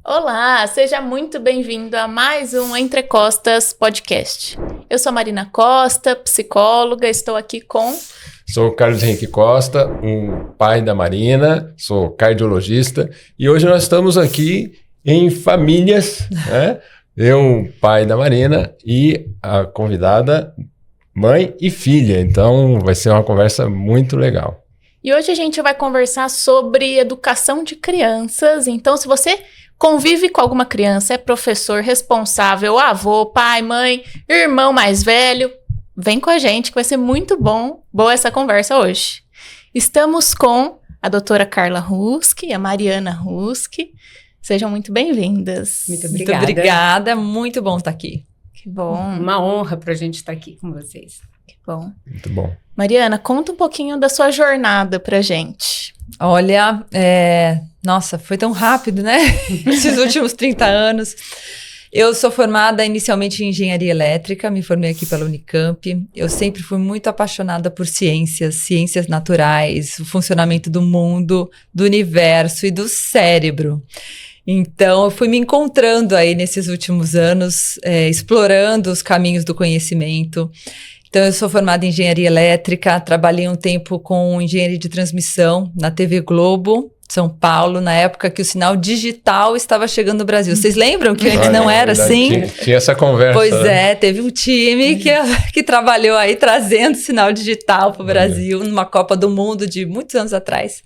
Olá, seja muito bem-vindo a mais um Entre Costas podcast. Eu sou Marina Costa, psicóloga, estou aqui com... Sou o Carlos Henrique Costa, um pai da Marina, sou cardiologista e hoje nós estamos aqui em famílias, né? Eu, pai da Marina e a convidada, mãe e filha, então vai ser uma conversa muito legal. E hoje a gente vai conversar sobre educação de crianças, então se você convive com alguma criança, é professor, responsável, avô, pai, mãe, irmão mais velho, vem com a gente que vai ser muito boa essa conversa hoje. Estamos com a doutora Carla Ruski e a Mariana Ruski. Sejam muito bem-vindas. Muito obrigada, muito bom estar aqui. Que bom. Uma honra para a gente estar aqui com vocês. Que bom. Muito bom. Mariana, conta um pouquinho da sua jornada pra gente. Olha, nossa, foi tão rápido, né? Esses últimos 30 anos. Eu sou formada inicialmente em engenharia elétrica, me formei aqui pela Unicamp. Eu sempre fui muito apaixonada por ciências naturais, o funcionamento do mundo, do universo e do cérebro. Então, eu fui me encontrando aí nesses últimos anos, explorando os caminhos do conhecimento. Então, eu sou formada em engenharia elétrica, trabalhei um tempo com engenharia de transmissão na TV Globo, São Paulo, na época que o sinal digital estava chegando no Brasil. Vocês lembram que antes não era assim? Tinha essa conversa. Pois é, teve um time que trabalhou aí trazendo sinal digital para o Brasil, numa Copa do Mundo de muitos anos atrás.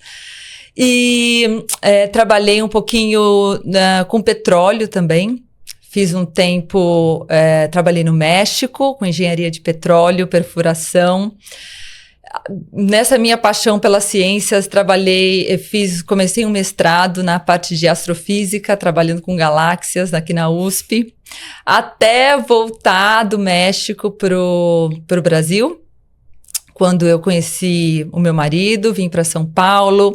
E trabalhei um pouquinho com petróleo também. Fiz um tempo, trabalhei no México, com engenharia de petróleo, perfuração. Nessa minha paixão pelas ciências, comecei um mestrado na parte de astrofísica, trabalhando com galáxias aqui na USP, até voltar do México pro Brasil, quando eu conheci o meu marido, vim para São Paulo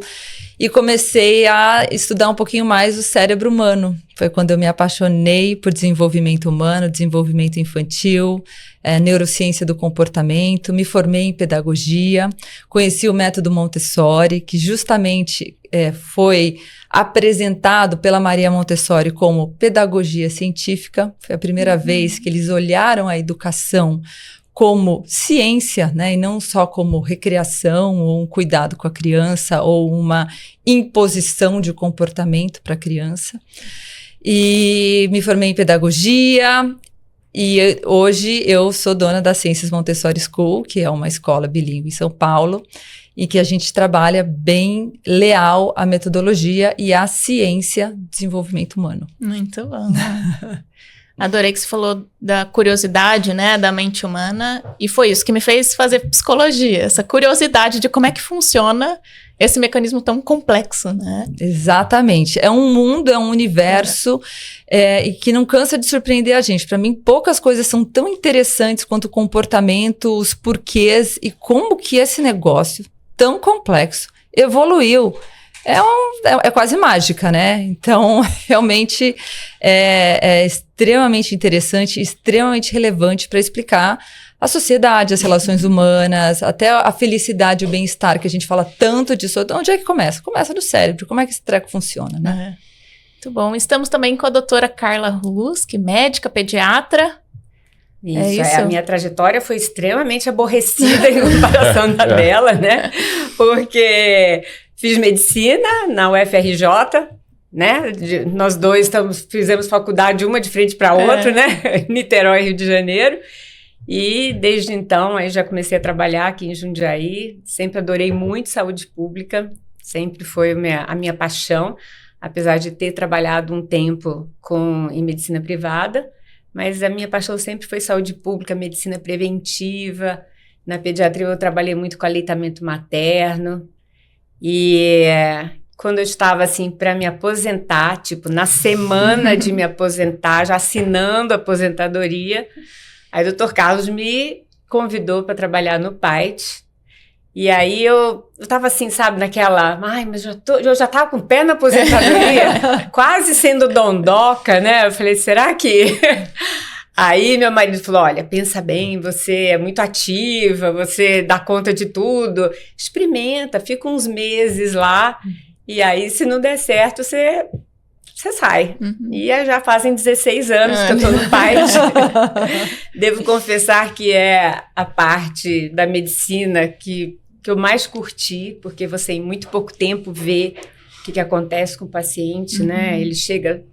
e comecei a estudar um pouquinho mais o cérebro humano. Foi quando eu me apaixonei por desenvolvimento humano, desenvolvimento infantil, neurociência do comportamento, me formei em pedagogia, conheci o método Montessori, que justamente foi apresentado pela Maria Montessori como pedagogia científica. Foi a primeira vez que eles olharam a educação como ciência, né, e não só como recreação ou um cuidado com a criança ou uma imposição de comportamento para a criança. E me formei em pedagogia e hoje eu sou dona da Ciências Montessori School, que é uma escola bilíngue em São Paulo, e que a gente trabalha bem leal à metodologia e à ciência do desenvolvimento humano. Muito bom. Adorei que você falou da curiosidade, né, da mente humana, e foi isso que me fez fazer psicologia, essa curiosidade de como é que funciona esse mecanismo tão complexo, né? Exatamente. É um mundo, é um universo e que não cansa de surpreender a gente. Para mim, poucas coisas são tão interessantes quanto o comportamento, os porquês e como que esse negócio tão complexo evoluiu. É quase mágica, né? Então, realmente é extremamente interessante, extremamente relevante para explicar a sociedade, as relações humanas, até a felicidade e o bem-estar, que a gente fala tanto disso. Onde é que começa? Começa no cérebro. Como é que esse treco funciona, né? Muito bom. Estamos também com a doutora Carla Ruski, médica, pediatra. Isso. A minha trajetória foi extremamente aborrecida em comparação da dela, né? Porque fiz medicina na UFRJ, né? Nós dois fizemos faculdade uma de frente para a outra, né? Niterói, Rio de Janeiro. E desde então aí já comecei a trabalhar aqui em Jundiaí. Sempre adorei muito saúde pública, sempre foi a minha paixão, apesar de ter trabalhado um tempo em medicina privada. Mas a minha paixão sempre foi saúde pública, medicina preventiva. Na pediatria eu trabalhei muito com aleitamento materno. E quando eu estava assim para me aposentar, tipo na semana de me aposentar, já assinando a aposentadoria, aí o Dr. Carlos me convidou para trabalhar no PAIT. E aí eu tava assim, sabe, naquela... Ai, mas eu já tava com o pé na aposentadoria, quase sendo dondoca, né? Eu falei, será que... Aí meu marido falou, olha, pensa bem, você é muito ativa, você dá conta de tudo, experimenta, fica uns meses lá, e aí se não der certo, você você sai. E já fazem 16 anos que eu estou no PAIT. Devo confessar que é a parte da medicina que eu mais curti, porque você em muito pouco tempo vê o que acontece com o paciente, né? Ele chega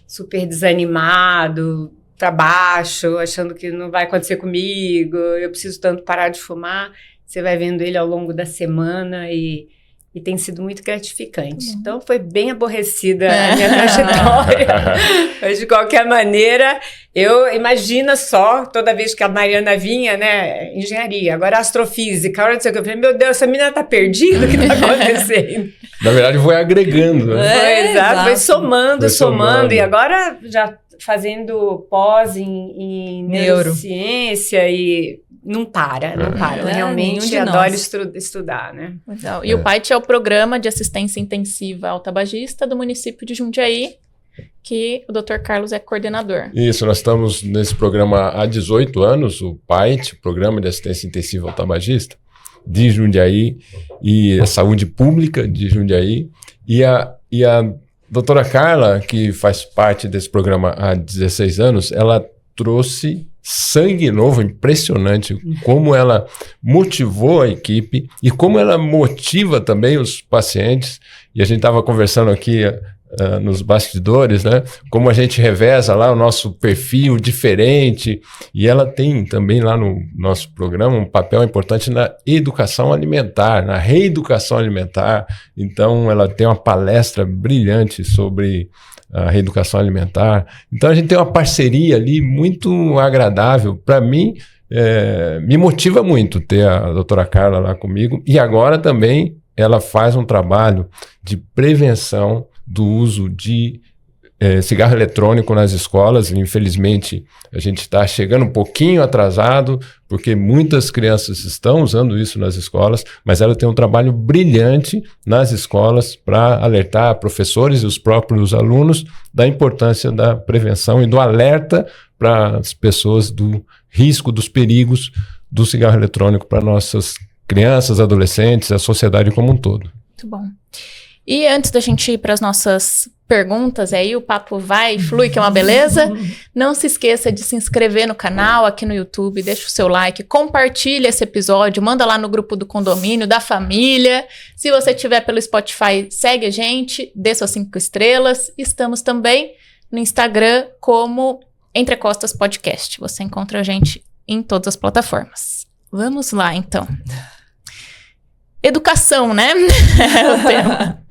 super desanimado, para baixo, achando que não vai acontecer comigo, eu preciso tanto parar de fumar. Você vai vendo ele ao longo da semana e tem sido muito gratificante. Então, foi bem aborrecida a minha trajetória. Mas, de qualquer maneira, eu imagino só, toda vez que a Mariana vinha, né, engenharia, agora astrofísica, a hora de ser que eu falei, meu Deus, essa menina tá perdida, o que tá acontecendo? Na verdade, foi agregando, né? Exato, foi somando, e agora já fazendo pós em neurociência e não para. Eu realmente adoro estudar, né? Então, e o PAIT é o Programa de Assistência Intensiva ao Tabagista do município de Jundiaí, que o Dr. Carlos é coordenador. Isso, nós estamos nesse programa há 18 anos, o PAIT, Programa de Assistência Intensiva ao Tabagista, de Jundiaí, e a Saúde Pública de Jundiaí, e a doutora Carla, que faz parte desse programa há 16 anos, ela trouxe sangue novo, impressionante como ela motivou a equipe e como ela motiva também os pacientes. E a gente estava conversando aqui nos bastidores, né? Como a gente reveza lá o nosso perfil diferente, e ela tem também lá no nosso programa um papel importante na educação alimentar, na reeducação alimentar. Então ela tem uma palestra brilhante sobre a reeducação alimentar. Então a gente tem uma parceria ali muito agradável. Para mim, me motiva muito ter a doutora Carla lá comigo, e agora também ela faz um trabalho de prevenção do uso de cigarro eletrônico nas escolas. Infelizmente, a gente está chegando um pouquinho atrasado, porque muitas crianças estão usando isso nas escolas, mas ela tem um trabalho brilhante nas escolas para alertar professores e os próprios alunos da importância da prevenção e do alerta para as pessoas do risco, dos perigos do cigarro eletrônico para nossas crianças, adolescentes, a sociedade como um todo. Muito bom. E antes da gente ir para as nossas perguntas, aí o papo vai e flui, que é uma beleza. Não se esqueça de se inscrever no canal aqui no YouTube, deixa o seu like, compartilha esse episódio, manda lá no grupo do condomínio, da família. Se você estiver pelo Spotify, segue a gente, dê suas 5 estrelas. Estamos também no Instagram como Entre Costas Podcast. Você encontra a gente em todas as plataformas. Vamos lá, então. Educação, né? É o tema.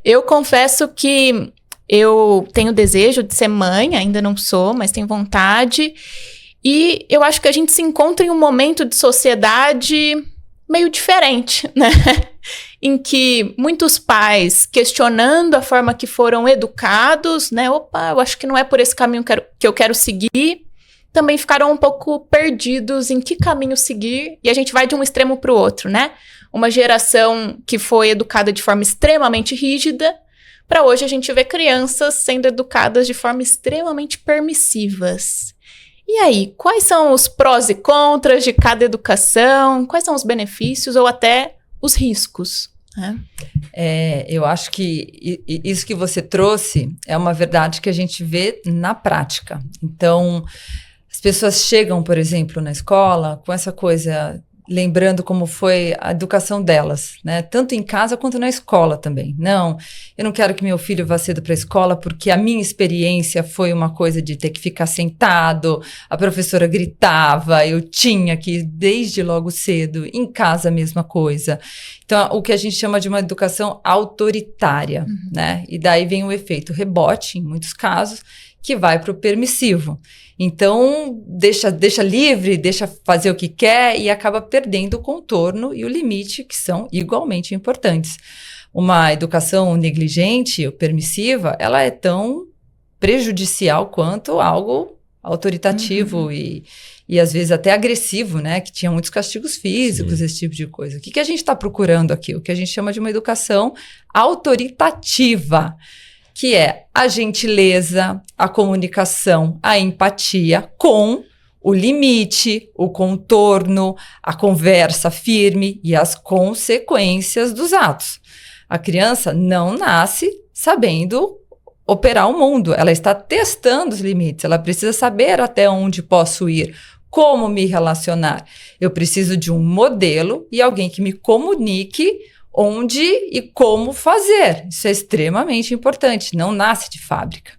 Eu confesso que eu tenho desejo de ser mãe, ainda não sou, mas tenho vontade. E eu acho que a gente se encontra em um momento de sociedade meio diferente, né? Em que muitos pais questionando a forma que foram educados, né? Opa, eu acho que não é por esse caminho que eu quero seguir. Também ficaram um pouco perdidos em que caminho seguir, e a gente vai de um extremo para o outro, né? Uma geração que foi educada de forma extremamente rígida, para hoje a gente vê crianças sendo educadas de forma extremamente permissivas. E aí, quais são os prós e contras de cada educação? Quais são os benefícios ou até os riscos? Eu acho que isso que você trouxe é uma verdade que a gente vê na prática. Então, as pessoas chegam, por exemplo, na escola com essa coisa, lembrando como foi a educação delas, né? Tanto em casa quanto na escola também. Não, eu não quero que meu filho vá cedo para a escola porque a minha experiência foi uma coisa de ter que ficar sentado, a professora gritava, eu tinha que desde logo cedo, em casa a mesma coisa. Então, o que a gente chama de uma educação autoritária, né? E daí vem o efeito rebote, em muitos casos, que vai para o permissivo. Então, deixa livre, deixa fazer o que quer e acaba perdendo o contorno e o limite, que são igualmente importantes. Uma educação negligente ou permissiva, ela é tão prejudicial quanto algo autoritativo e às vezes até agressivo, né? Que tinha muitos castigos físicos, esse tipo de coisa. O que a gente está procurando aqui? O que a gente chama de uma educação autoritativa, que é a gentileza, a comunicação, a empatia com o limite, o contorno, a conversa firme e as consequências dos atos. A criança não nasce sabendo operar o mundo. Ela está testando os limites. Ela precisa saber até onde posso ir, como me relacionar. Eu preciso de um modelo e alguém que me comunique onde e como fazer. Isso é extremamente importante. Não nasce de fábrica.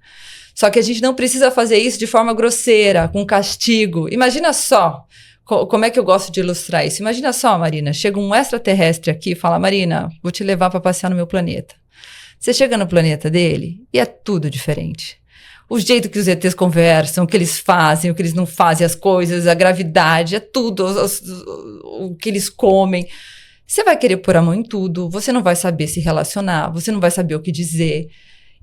Só que a gente não precisa fazer isso de forma grosseira, com castigo. Imagina só. Como é que eu gosto de ilustrar isso? Imagina só, Marina, chega um extraterrestre aqui e fala, Marina, vou te levar para passear no meu planeta. Você chega no planeta dele e é tudo diferente. O jeito que os ETs conversam, o que eles fazem, o que eles não fazem, as coisas, a gravidade, é tudo, o que eles comem. Você vai querer pôr a mão em tudo, você não vai saber se relacionar, você não vai saber o que dizer.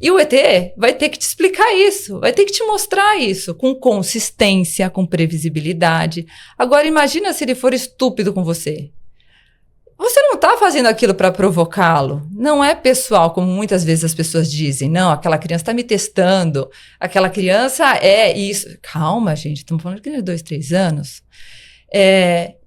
E o ET vai ter que te explicar isso, vai ter que te mostrar isso, com consistência, com previsibilidade. Agora, imagina se ele for estúpido com você. Você não está fazendo aquilo para provocá-lo. Não é pessoal, como muitas vezes as pessoas dizem. Não, aquela criança está me testando. Aquela criança é isso. Calma, gente, estamos falando de criança de 2, 3 anos.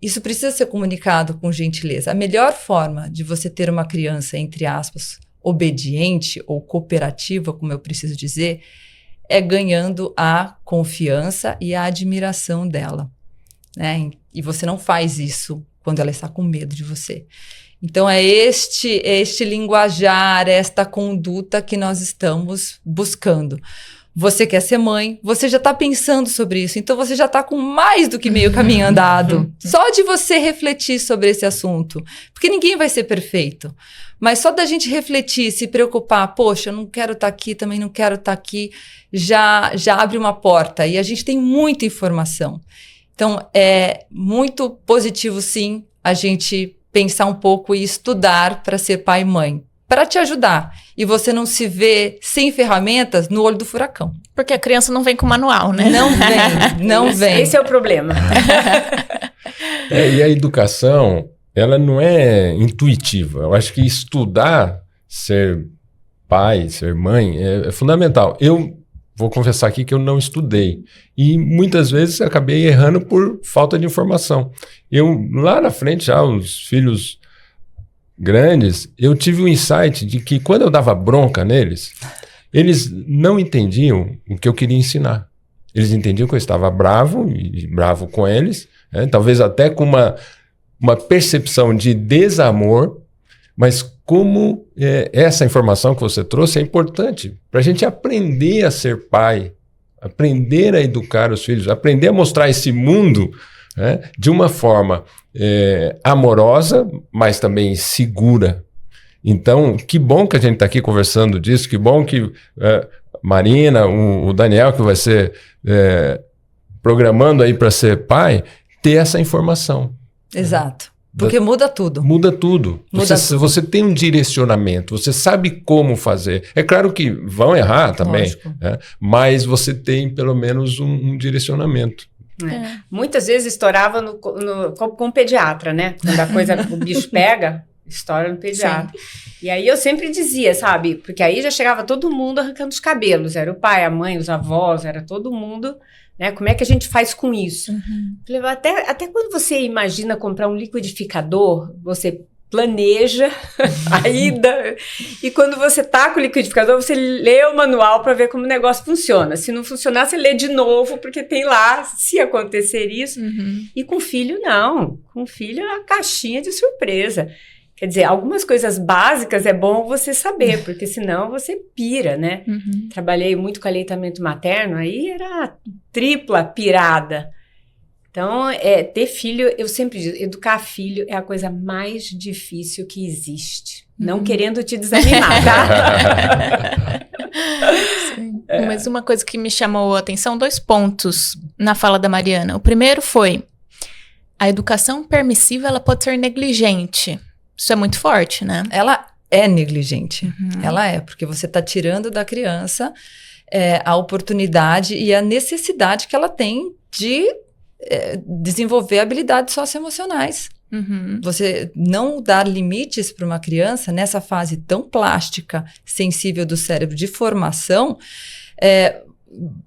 Isso precisa ser comunicado com gentileza. A melhor forma de você ter uma criança, entre aspas, obediente ou cooperativa, como eu preciso dizer, é ganhando a confiança e a admiração dela, né? E você não faz isso quando ela está com medo de você. Então, é este linguajar, esta conduta que nós estamos buscando. Você quer ser mãe, você já está pensando sobre isso, então você já está com mais do que meio caminho andado. Só de você refletir sobre esse assunto, porque ninguém vai ser perfeito. Mas só da gente refletir, se preocupar, poxa, eu não quero estar aqui, também não quero estar aqui, já abre uma porta. E a gente tem muita informação. Então, é muito positivo, sim, a gente pensar um pouco e estudar para ser pai e mãe, para te ajudar. E você não se vê sem ferramentas no olho do furacão. Porque a criança não vem com manual, né? Não vem. Esse é o problema. E a educação, ela não é intuitiva. Eu acho que estudar, ser pai, ser mãe, é fundamental. Eu vou confessar aqui que eu não estudei. E muitas vezes acabei errando por falta de informação. Eu, lá na frente, já os filhos grandes, eu tive um insight de que quando eu dava bronca neles, eles não entendiam o que eu queria ensinar. Eles entendiam que eu estava bravo, e bravo com eles, talvez até com uma percepção de desamor, mas como essa informação que você trouxe é importante para a gente aprender a ser pai, aprender a educar os filhos, aprender a mostrar esse mundo de uma forma amorosa, mas também segura. Então, que bom que a gente está aqui conversando disso, que bom que Marina, o Daniel, que vai ser programando aí para ser pai, ter essa informação. Exato. Porque muda tudo. Muda tudo. Você tem um direcionamento, você sabe como fazer. É claro que vão errar também, mas você tem pelo menos um direcionamento. Muitas vezes estourava com o pediatra, né? Quando o bicho pega, estoura no pediatra. Sim. E aí eu sempre dizia, sabe? Porque aí já chegava todo mundo arrancando os cabelos. Era o pai, a mãe, os avós, era todo mundo... Né? Como é que a gente faz com isso? Até quando você imagina comprar um liquidificador, você planeja a ida, e quando você tá com o liquidificador, você lê o manual para ver como o negócio funciona. Se não funcionar, você lê de novo, porque tem lá, se acontecer isso. E com filho, não. Com filho é uma caixinha de surpresa. Quer dizer, algumas coisas básicas é bom você saber, porque senão você pira, né? Trabalhei muito com aleitamento materno, aí era tripla pirada. Então, ter filho, eu sempre digo, educar filho é a coisa mais difícil que existe. Não querendo te desanimar, tá? Sim. Mas uma coisa que me chamou a atenção, 2 pontos na fala da Mariana. O primeiro foi, a educação permissiva, ela pode ser negligente. Isso é muito forte, né? Ela é negligente. Ela é, porque você está tirando da criança a oportunidade e a necessidade que ela tem de desenvolver habilidades socioemocionais. Você não dar limites para uma criança nessa fase tão plástica, sensível do cérebro de formação,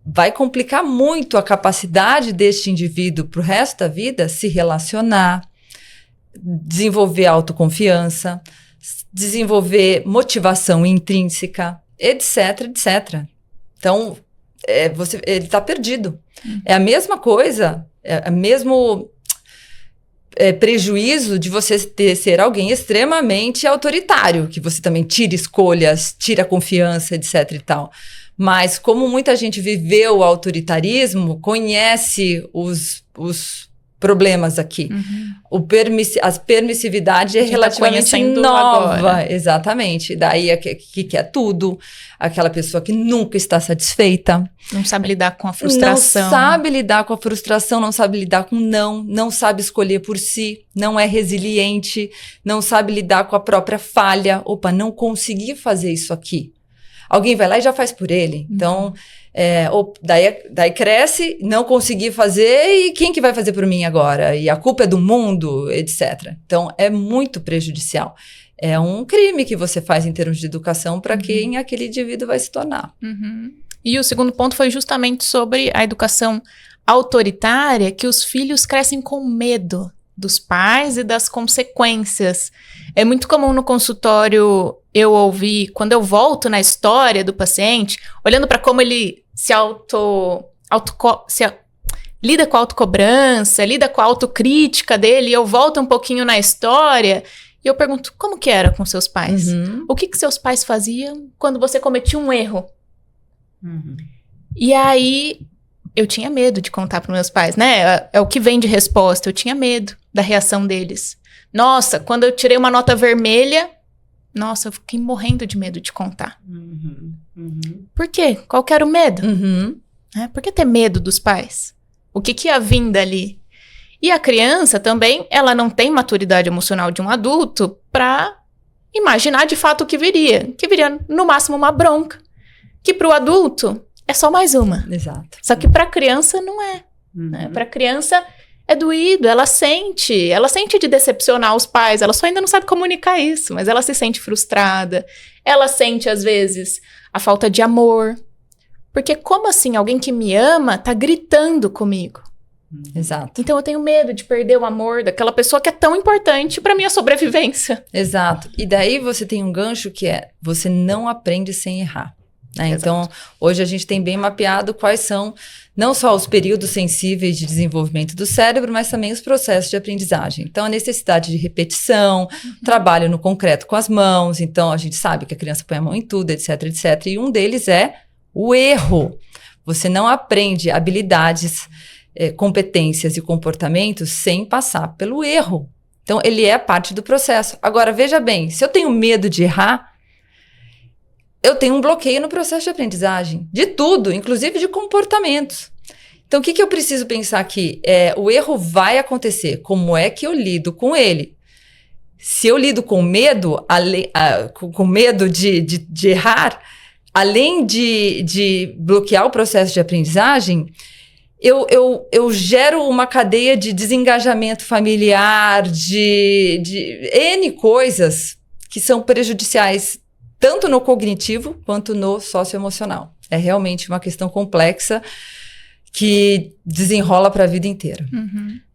vai complicar muito a capacidade deste indivíduo para o resto da vida se relacionar, desenvolver autoconfiança, desenvolver motivação intrínseca, etc, etc. Então, ele está perdido. É a mesma coisa, é o mesmo prejuízo de você ser alguém extremamente autoritário, que você também tira escolhas, tira confiança, etc e tal. Mas como muita gente viveu o autoritarismo, conhece os problemas aqui. A permissividade é relativamente nova. Agora. Exatamente. Daí que quer tudo. Aquela pessoa que nunca está satisfeita. Não sabe lidar com a frustração. Não sabe lidar com a frustração, não sabe lidar com não sabe escolher por si, não é resiliente, não sabe lidar com a própria falha. Opa, não consegui fazer isso aqui. Alguém vai lá e já faz por ele. Então, daí cresce, não consegui fazer, e quem que vai fazer por mim agora? E a culpa é do mundo, etc. Então, é muito prejudicial. É um crime que você faz em termos de educação para quem aquele indivíduo vai se tornar. E o segundo ponto foi justamente sobre a educação autoritária, que os filhos crescem com medo dos pais e das consequências. É muito comum no consultório eu ouvir, quando eu volto na história do paciente, olhando para como ele lida com a autocobrança, lida com a autocrítica dele, eu volto um pouquinho na história e eu pergunto, como que era com seus pais? O que seus pais faziam quando você cometia um erro? E aí, eu tinha medo de contar para meus pais, né? É o que vem de resposta, eu tinha medo da reação deles. Nossa, quando eu tirei uma nota vermelha, nossa, eu fiquei morrendo de medo de contar. Por quê? Qual que era o medo? Por que ter medo dos pais? O que ia vir dali? E a criança também, ela não tem maturidade emocional de um adulto para imaginar de fato o que viria. Que viria, no máximo, uma bronca. Que para o adulto é só mais uma. Exato. Só que para a criança não é. Né? Para a criança é doído, ela sente de decepcionar os pais, ela só ainda não sabe comunicar isso, mas ela se sente frustrada, ela sente às vezes a falta de amor, porque como assim alguém que me ama tá gritando comigo? Exato. Então eu tenho medo de perder o amor daquela pessoa que é tão importante para minha sobrevivência. Exato. E daí você tem um gancho que você não aprende sem errar. Né? Então, hoje a gente tem bem mapeado quais são não só os períodos sensíveis de desenvolvimento do cérebro, mas também os processos de aprendizagem. Então, a necessidade de repetição, trabalho no concreto com as mãos. Então, a gente sabe que a criança põe a mão em tudo, etc, etc. E um deles é o erro. Você não aprende habilidades, competências e comportamentos sem passar pelo erro. Então, ele é parte do processo. Agora, veja bem, se eu tenho medo de errar, eu tenho um bloqueio no processo de aprendizagem, de tudo, inclusive de comportamentos. Então, o que eu preciso pensar aqui? O erro vai acontecer, como é que eu lido com ele? Se eu lido com medo, com medo de errar, além de bloquear o processo de aprendizagem, eu gero uma cadeia de desengajamento familiar, de N coisas que são prejudiciais tanto no cognitivo quanto no socioemocional. É realmente uma questão complexa que desenrola para a vida inteira.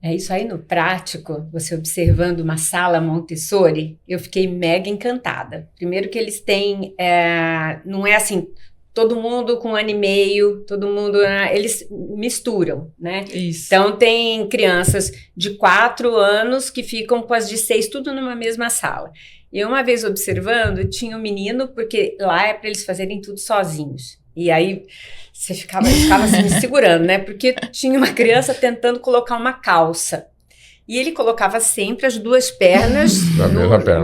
É isso aí no prático, você observando uma sala Montessori, eu fiquei mega encantada. Primeiro que eles têm, não é assim, todo mundo com 1 ano e meio, todo mundo, eles misturam, né? Isso. Então tem crianças de 4 anos que ficam com as de 6, tudo numa mesma sala. E uma vez observando, tinha um menino, porque lá é para eles fazerem tudo sozinhos. E aí, eu ficava assim, me segurando, né? Porque tinha uma criança tentando colocar uma calça. E ele colocava sempre as 2 pernas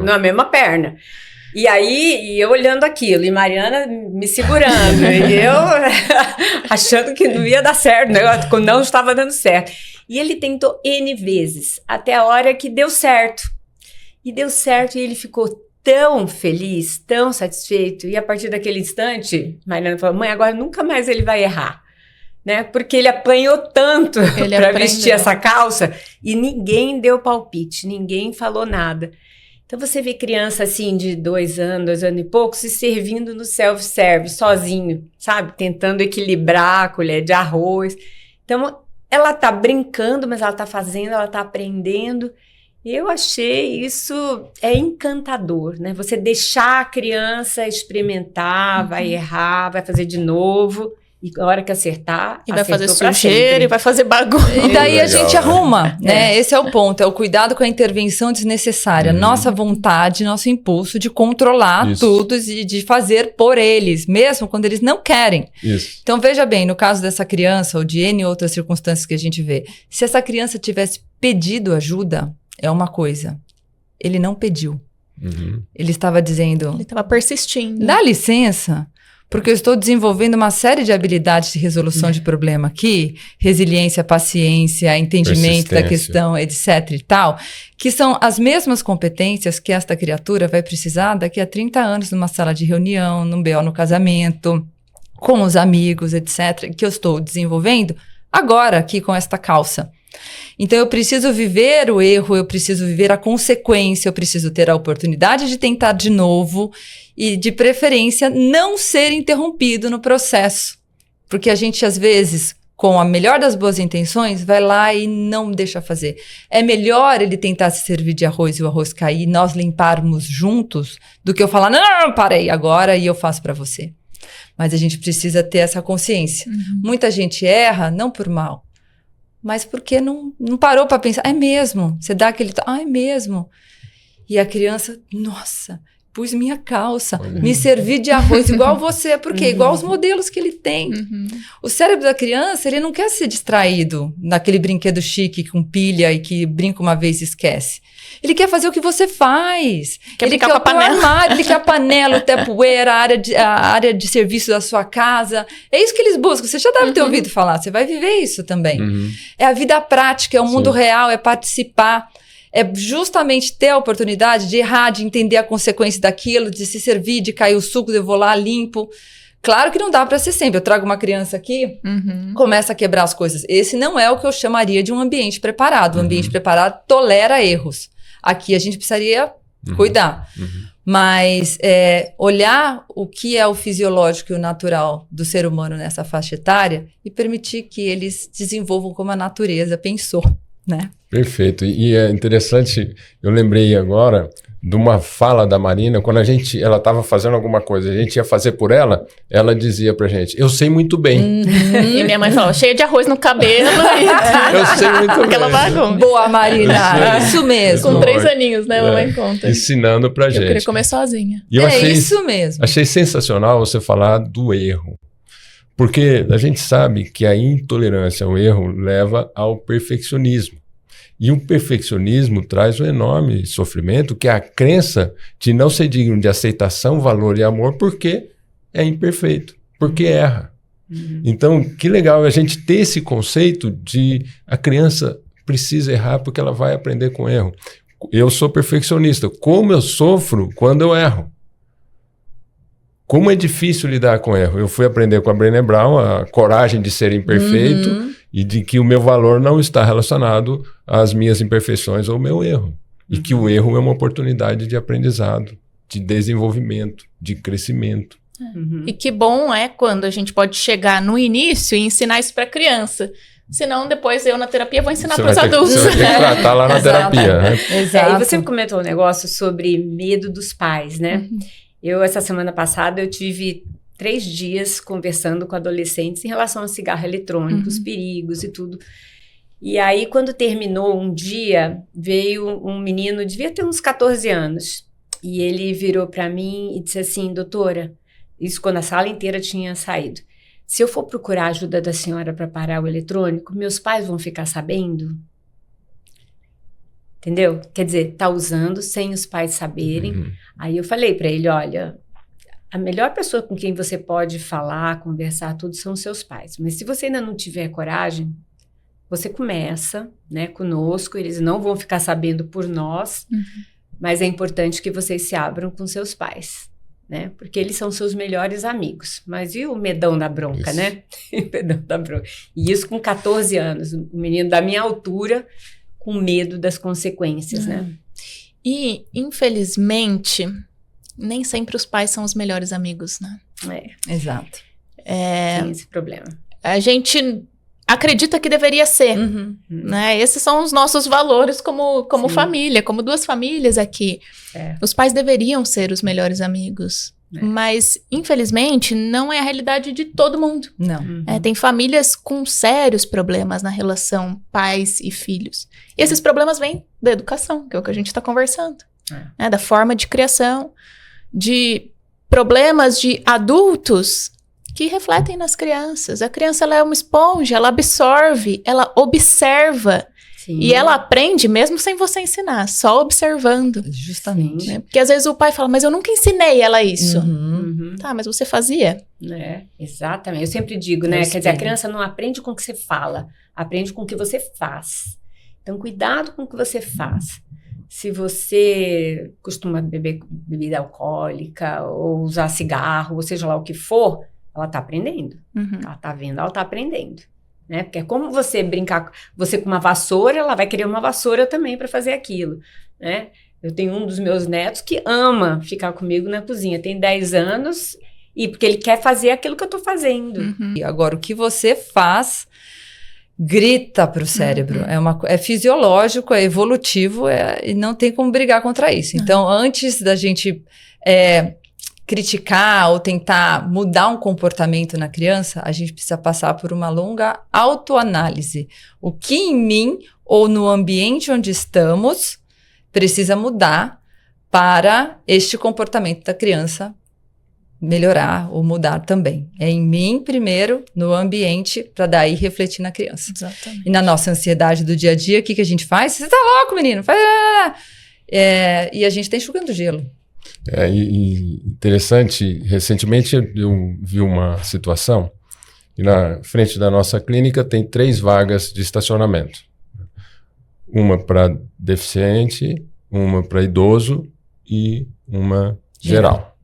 na mesma perna. E aí, eu olhando aquilo, e Mariana me segurando, e eu achando que não ia dar certo, o negócio não estava dando certo. E ele tentou N vezes, até a hora que deu certo. E deu certo e ele ficou tão feliz, tão satisfeito. E a partir daquele instante, Mariana falou, mãe, agora nunca mais ele vai errar. Né? Porque ele apanhou tanto para vestir essa calça e ninguém deu palpite, ninguém falou nada. Então você vê criança assim de 2 anos, 2 anos e pouco, se servindo no self-service, sozinho, sabe? Tentando equilibrar a colher de arroz. Então ela tá brincando, mas ela tá fazendo, ela tá aprendendo. Eu achei isso encantador, né? Você deixar a criança experimentar, vai errar, vai fazer de novo. E a hora que acertar, e vai fazer sujeira, e vai fazer bagunça. E daí a gente arruma, né? Esse é o ponto, é o cuidado com a intervenção desnecessária. Nossa vontade, nosso impulso de controlar tudo e de fazer por eles, mesmo quando eles não querem. Isso. Então, veja bem, no caso dessa criança ou de N outras circunstâncias que a gente vê, se essa criança tivesse pedido ajuda, é uma coisa. Ele não pediu. Ele estava dizendo... Ele estava persistindo. Dá licença... Porque eu estou desenvolvendo uma série de habilidades de resolução de problema aqui, resiliência, paciência, entendimento da questão, etc e tal, que são as mesmas competências que esta criatura vai precisar daqui a 30 anos numa sala de reunião, num BO no casamento, com os amigos, etc, que eu estou desenvolvendo agora aqui com esta calça. Então, eu preciso viver o erro, eu preciso viver a consequência, eu preciso ter a oportunidade de tentar de novo e, de preferência, não ser interrompido no processo. Porque a gente, às vezes, com a melhor das boas intenções, vai lá e não deixa fazer. É melhor ele tentar se servir de arroz e o arroz cair e nós limparmos juntos do que eu falar, não, parei agora e eu faço para você. Mas a gente precisa ter essa consciência. Muita gente erra, não por mal, mas porque não parou para pensar, é mesmo, você dá aquele, é mesmo. E a criança, nossa, pus minha calça, me servi de arroz igual você, por quê? Igual os modelos que ele tem. O cérebro da criança, ele não quer ser distraído naquele brinquedo chique com pilha e que brinca uma vez e esquece. Ele quer fazer o que você faz. Ele quer o armário, ele quer a panela, o tupperware, a área de serviço da sua casa. É isso que eles buscam. Você já deve ter ouvido falar. Você vai viver isso também. É a vida prática, é o mundo real, é participar. É justamente ter a oportunidade de errar, de entender a consequência daquilo, de se servir, de cair o suco, eu vou lá, limpo. Claro que não dá para ser sempre. Eu trago uma criança aqui, começa a quebrar as coisas. Esse não é o que eu chamaria de um ambiente preparado. O ambiente preparado tolera erros. Aqui a gente precisaria cuidar. Mas olhar o que é o fisiológico e o natural do ser humano nessa faixa etária e permitir que eles desenvolvam como a natureza pensou, né? Perfeito. E é interessante, eu lembrei agora de uma fala da Marina, quando ela estava fazendo alguma coisa, a gente ia fazer por ela, ela dizia pra gente, eu sei muito bem. E minha mãe falava, cheia de arroz no cabelo. Eu sei muito bem. Aquela bagunça. Boa, Marina. Isso mesmo. Com 3 aninhos, né? Mamãe conta. Ensinando pra gente. Eu queria comer sozinha. E eu achei, isso mesmo. Achei sensacional você falar do erro. Porque a gente sabe que a intolerância ao erro leva ao perfeccionismo. E o perfeccionismo traz um enorme sofrimento, que é a crença de não ser digno de aceitação, valor e amor, porque é imperfeito, porque erra. Então, que legal a gente ter esse conceito de a criança precisa errar porque ela vai aprender com erro. Eu sou perfeccionista. Como eu sofro quando eu erro? Como é difícil lidar com erro? Eu fui aprender com a Brené Brown a coragem de ser imperfeito e de que o meu valor não está relacionado às minhas imperfeições ou ao meu erro. E que o erro é uma oportunidade de aprendizado, de desenvolvimento, de crescimento. E que bom é quando a gente pode chegar no início e ensinar isso para criança. Senão, depois eu na terapia vou ensinar para os adultos. Você vai ter que tratar lá na terapia. Né? Exato. E você comentou um negócio sobre medo dos pais, né? Eu, essa semana passada, eu tive 3 dias conversando com adolescentes em relação ao cigarro eletrônico, os perigos e tudo. E aí, quando terminou um dia, veio um menino, devia ter uns 14 anos, e ele virou para mim e disse assim, doutora, isso quando a sala inteira tinha saído, se eu for procurar a ajuda da senhora para parar o eletrônico, meus pais vão ficar sabendo? Entendeu? Quer dizer, tá usando sem os pais saberem. Aí eu falei para ele, olha, a melhor pessoa com quem você pode falar, conversar, tudo, são seus pais. Mas se você ainda não tiver coragem, você começa, né, conosco, eles não vão ficar sabendo por nós, mas é importante que vocês se abram com seus pais, né? Porque eles são seus melhores amigos. Mas e o medão da bronca, né? O medão da bronca. E isso com 14 anos, um menino da minha altura, com medo das consequências, né? E, infelizmente, nem sempre os pais são os melhores amigos, né? Exato. Tem esse problema. A gente acredita que deveria ser, né? Esses são os nossos valores como família, como duas famílias aqui. Os pais deveriam ser os melhores amigos, mas infelizmente não é a realidade de todo mundo. Não. Tem famílias com sérios problemas na relação pais e filhos. E esses problemas vêm da educação, que é o que a gente está conversando, né? Da forma de criação, de problemas de adultos que refletem nas crianças. A criança, ela é uma esponja, ela absorve, ela observa. Sim. E ela aprende mesmo sem você ensinar, só observando. Justamente. Né? Porque às vezes o pai fala, mas eu nunca ensinei ela isso. Tá, mas você fazia. Exatamente. Eu sempre digo, né? Quer dizer, a criança não aprende com o que você fala, aprende com o que você faz. Então, cuidado com o que você faz. Se você costuma beber bebida alcoólica, ou usar cigarro, ou seja lá o que for, ela tá aprendendo. Ela tá vendo, ela tá aprendendo. Né? Porque é como você brincar, você com uma vassoura, ela vai querer uma vassoura também para fazer aquilo, né? Eu tenho um dos meus netos que ama ficar comigo na cozinha, tem 10 anos, e porque ele quer fazer aquilo que eu tô fazendo. E agora, o que você faz grita pro cérebro, é fisiológico, é evolutivo, e não tem como brigar contra isso. Então, antes da gente criticar ou tentar mudar um comportamento na criança, a gente precisa passar por uma longa autoanálise. O que em mim ou no ambiente onde estamos precisa mudar para este comportamento da criança melhorar ou mudar também. É em mim primeiro, no ambiente, para daí refletir na criança. Exatamente. E na nossa ansiedade do dia a dia, o que a gente faz? Você tá louco, menino? E a gente tá enxugando gelo. E interessante, recentemente eu vi uma situação e na frente da nossa clínica tem 3 vagas de estacionamento. Uma para deficiente, uma para idoso e uma geral.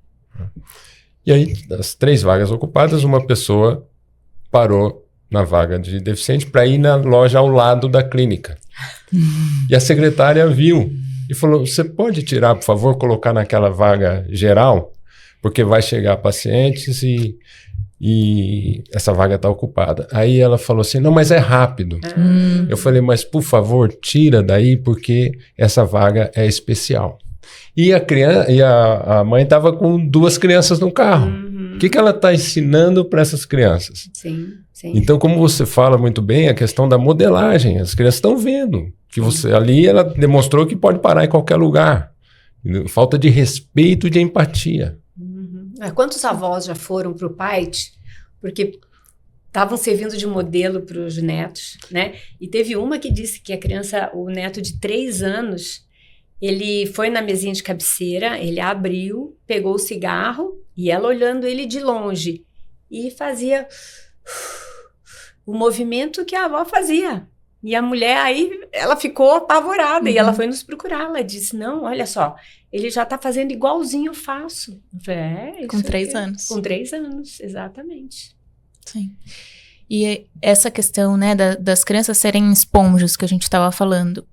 E aí, das 3 vagas ocupadas, uma pessoa parou na vaga de deficiente para ir na loja ao lado da clínica. E a secretária viu e falou, você pode tirar, por favor, colocar naquela vaga geral? Porque vai chegar pacientes e essa vaga está ocupada. Aí ela falou assim, não, mas é rápido. Eu falei, mas por favor, tira daí, porque essa vaga é especial. E a mãe estava com 2 crianças no carro. O que ela está ensinando para essas crianças? Sim. Então, como você fala muito bem, a questão da modelagem, as crianças estão vendo que você ali, ela demonstrou que pode parar em qualquer lugar. Falta de respeito e de empatia. Quantos avós já foram para o PAIT? Porque estavam servindo de modelo para os netos, né? E teve uma que disse que o neto de 3 anos, ele foi na mesinha de cabeceira, ele abriu, pegou o cigarro e ela olhando ele de longe e fazia o movimento que a avó fazia. E a mulher aí, ela ficou apavorada e ela foi nos procurar. Ela disse, não, olha só, ele já tá fazendo igualzinho eu faço. Eu falei, com 3 anos. Com 3 anos, exatamente. Sim. E essa questão, né, das crianças serem esponjas que a gente estava falando.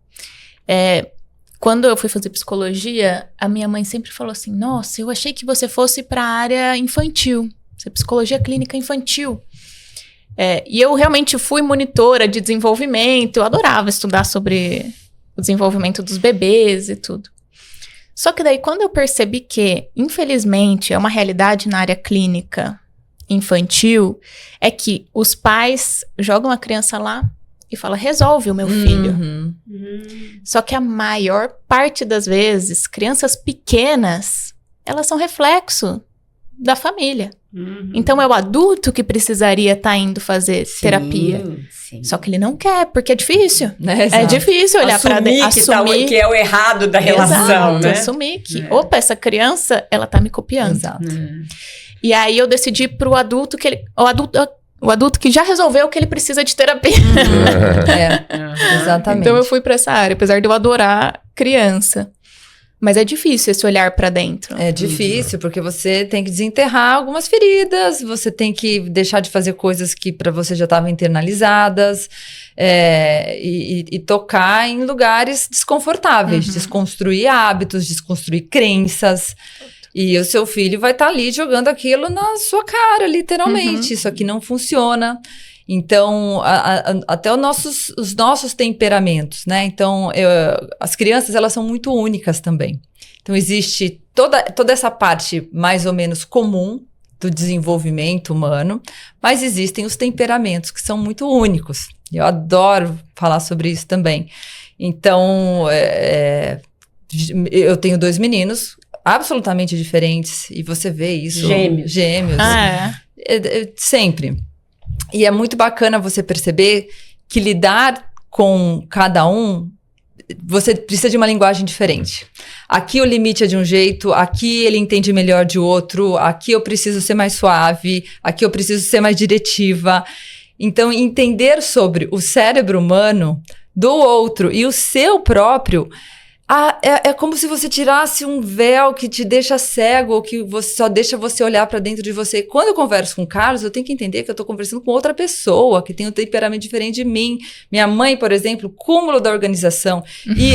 Quando eu fui fazer psicologia, a minha mãe sempre falou assim, nossa, eu achei que você fosse para a área infantil, psicologia clínica infantil. E eu realmente fui monitora de desenvolvimento, eu adorava estudar sobre o desenvolvimento dos bebês e tudo. Só que daí quando eu percebi que, infelizmente, é uma realidade na área clínica infantil, é que os pais jogam a criança lá e falam, resolve o meu filho. Só que a maior parte das vezes, crianças pequenas, elas são reflexo da família. Então é o adulto que precisaria estar indo fazer terapia. Sim. Só que ele não quer, porque é difícil. É difícil olhar para dentro. Assumir que é o errado da relação, né? Assumir que, opa, essa criança, ela tá me copiando. Exato. E aí eu decidi pro adulto que o adulto que já resolveu que ele precisa de terapia. Exatamente. Então eu fui para essa área, apesar de eu adorar criança. Mas é difícil esse olhar para dentro. É difícil, porque você tem que desenterrar algumas feridas, você tem que deixar de fazer coisas que para você já estavam internalizadas, e tocar em lugares desconfortáveis, desconstruir hábitos, desconstruir crenças. E o seu filho vai estar ali jogando aquilo na sua cara, literalmente. Isso aqui não funciona. Então, até os nossos temperamentos, né? Então, as crianças, elas são muito únicas também. Então, existe toda essa parte mais ou menos comum do desenvolvimento humano, mas existem os temperamentos que são muito únicos. Eu adoro falar sobre isso também. Então, eu tenho 2 meninos absolutamente diferentes, e você vê isso. Gêmeos. Sempre. E é muito bacana você perceber que lidar com cada um, você precisa de uma linguagem diferente. Aqui o limite é de um jeito, aqui ele entende melhor de outro, aqui eu preciso ser mais suave, aqui eu preciso ser mais diretiva. Então, entender sobre o cérebro humano do outro e o seu próprio, é como se você tirasse um véu que te deixa cego, ou que só deixa você olhar para dentro de você. Quando eu converso com o Carlos, eu tenho que entender que eu estou conversando com outra pessoa, que tem um temperamento diferente de mim. Minha mãe, por exemplo, cúmulo da organização. E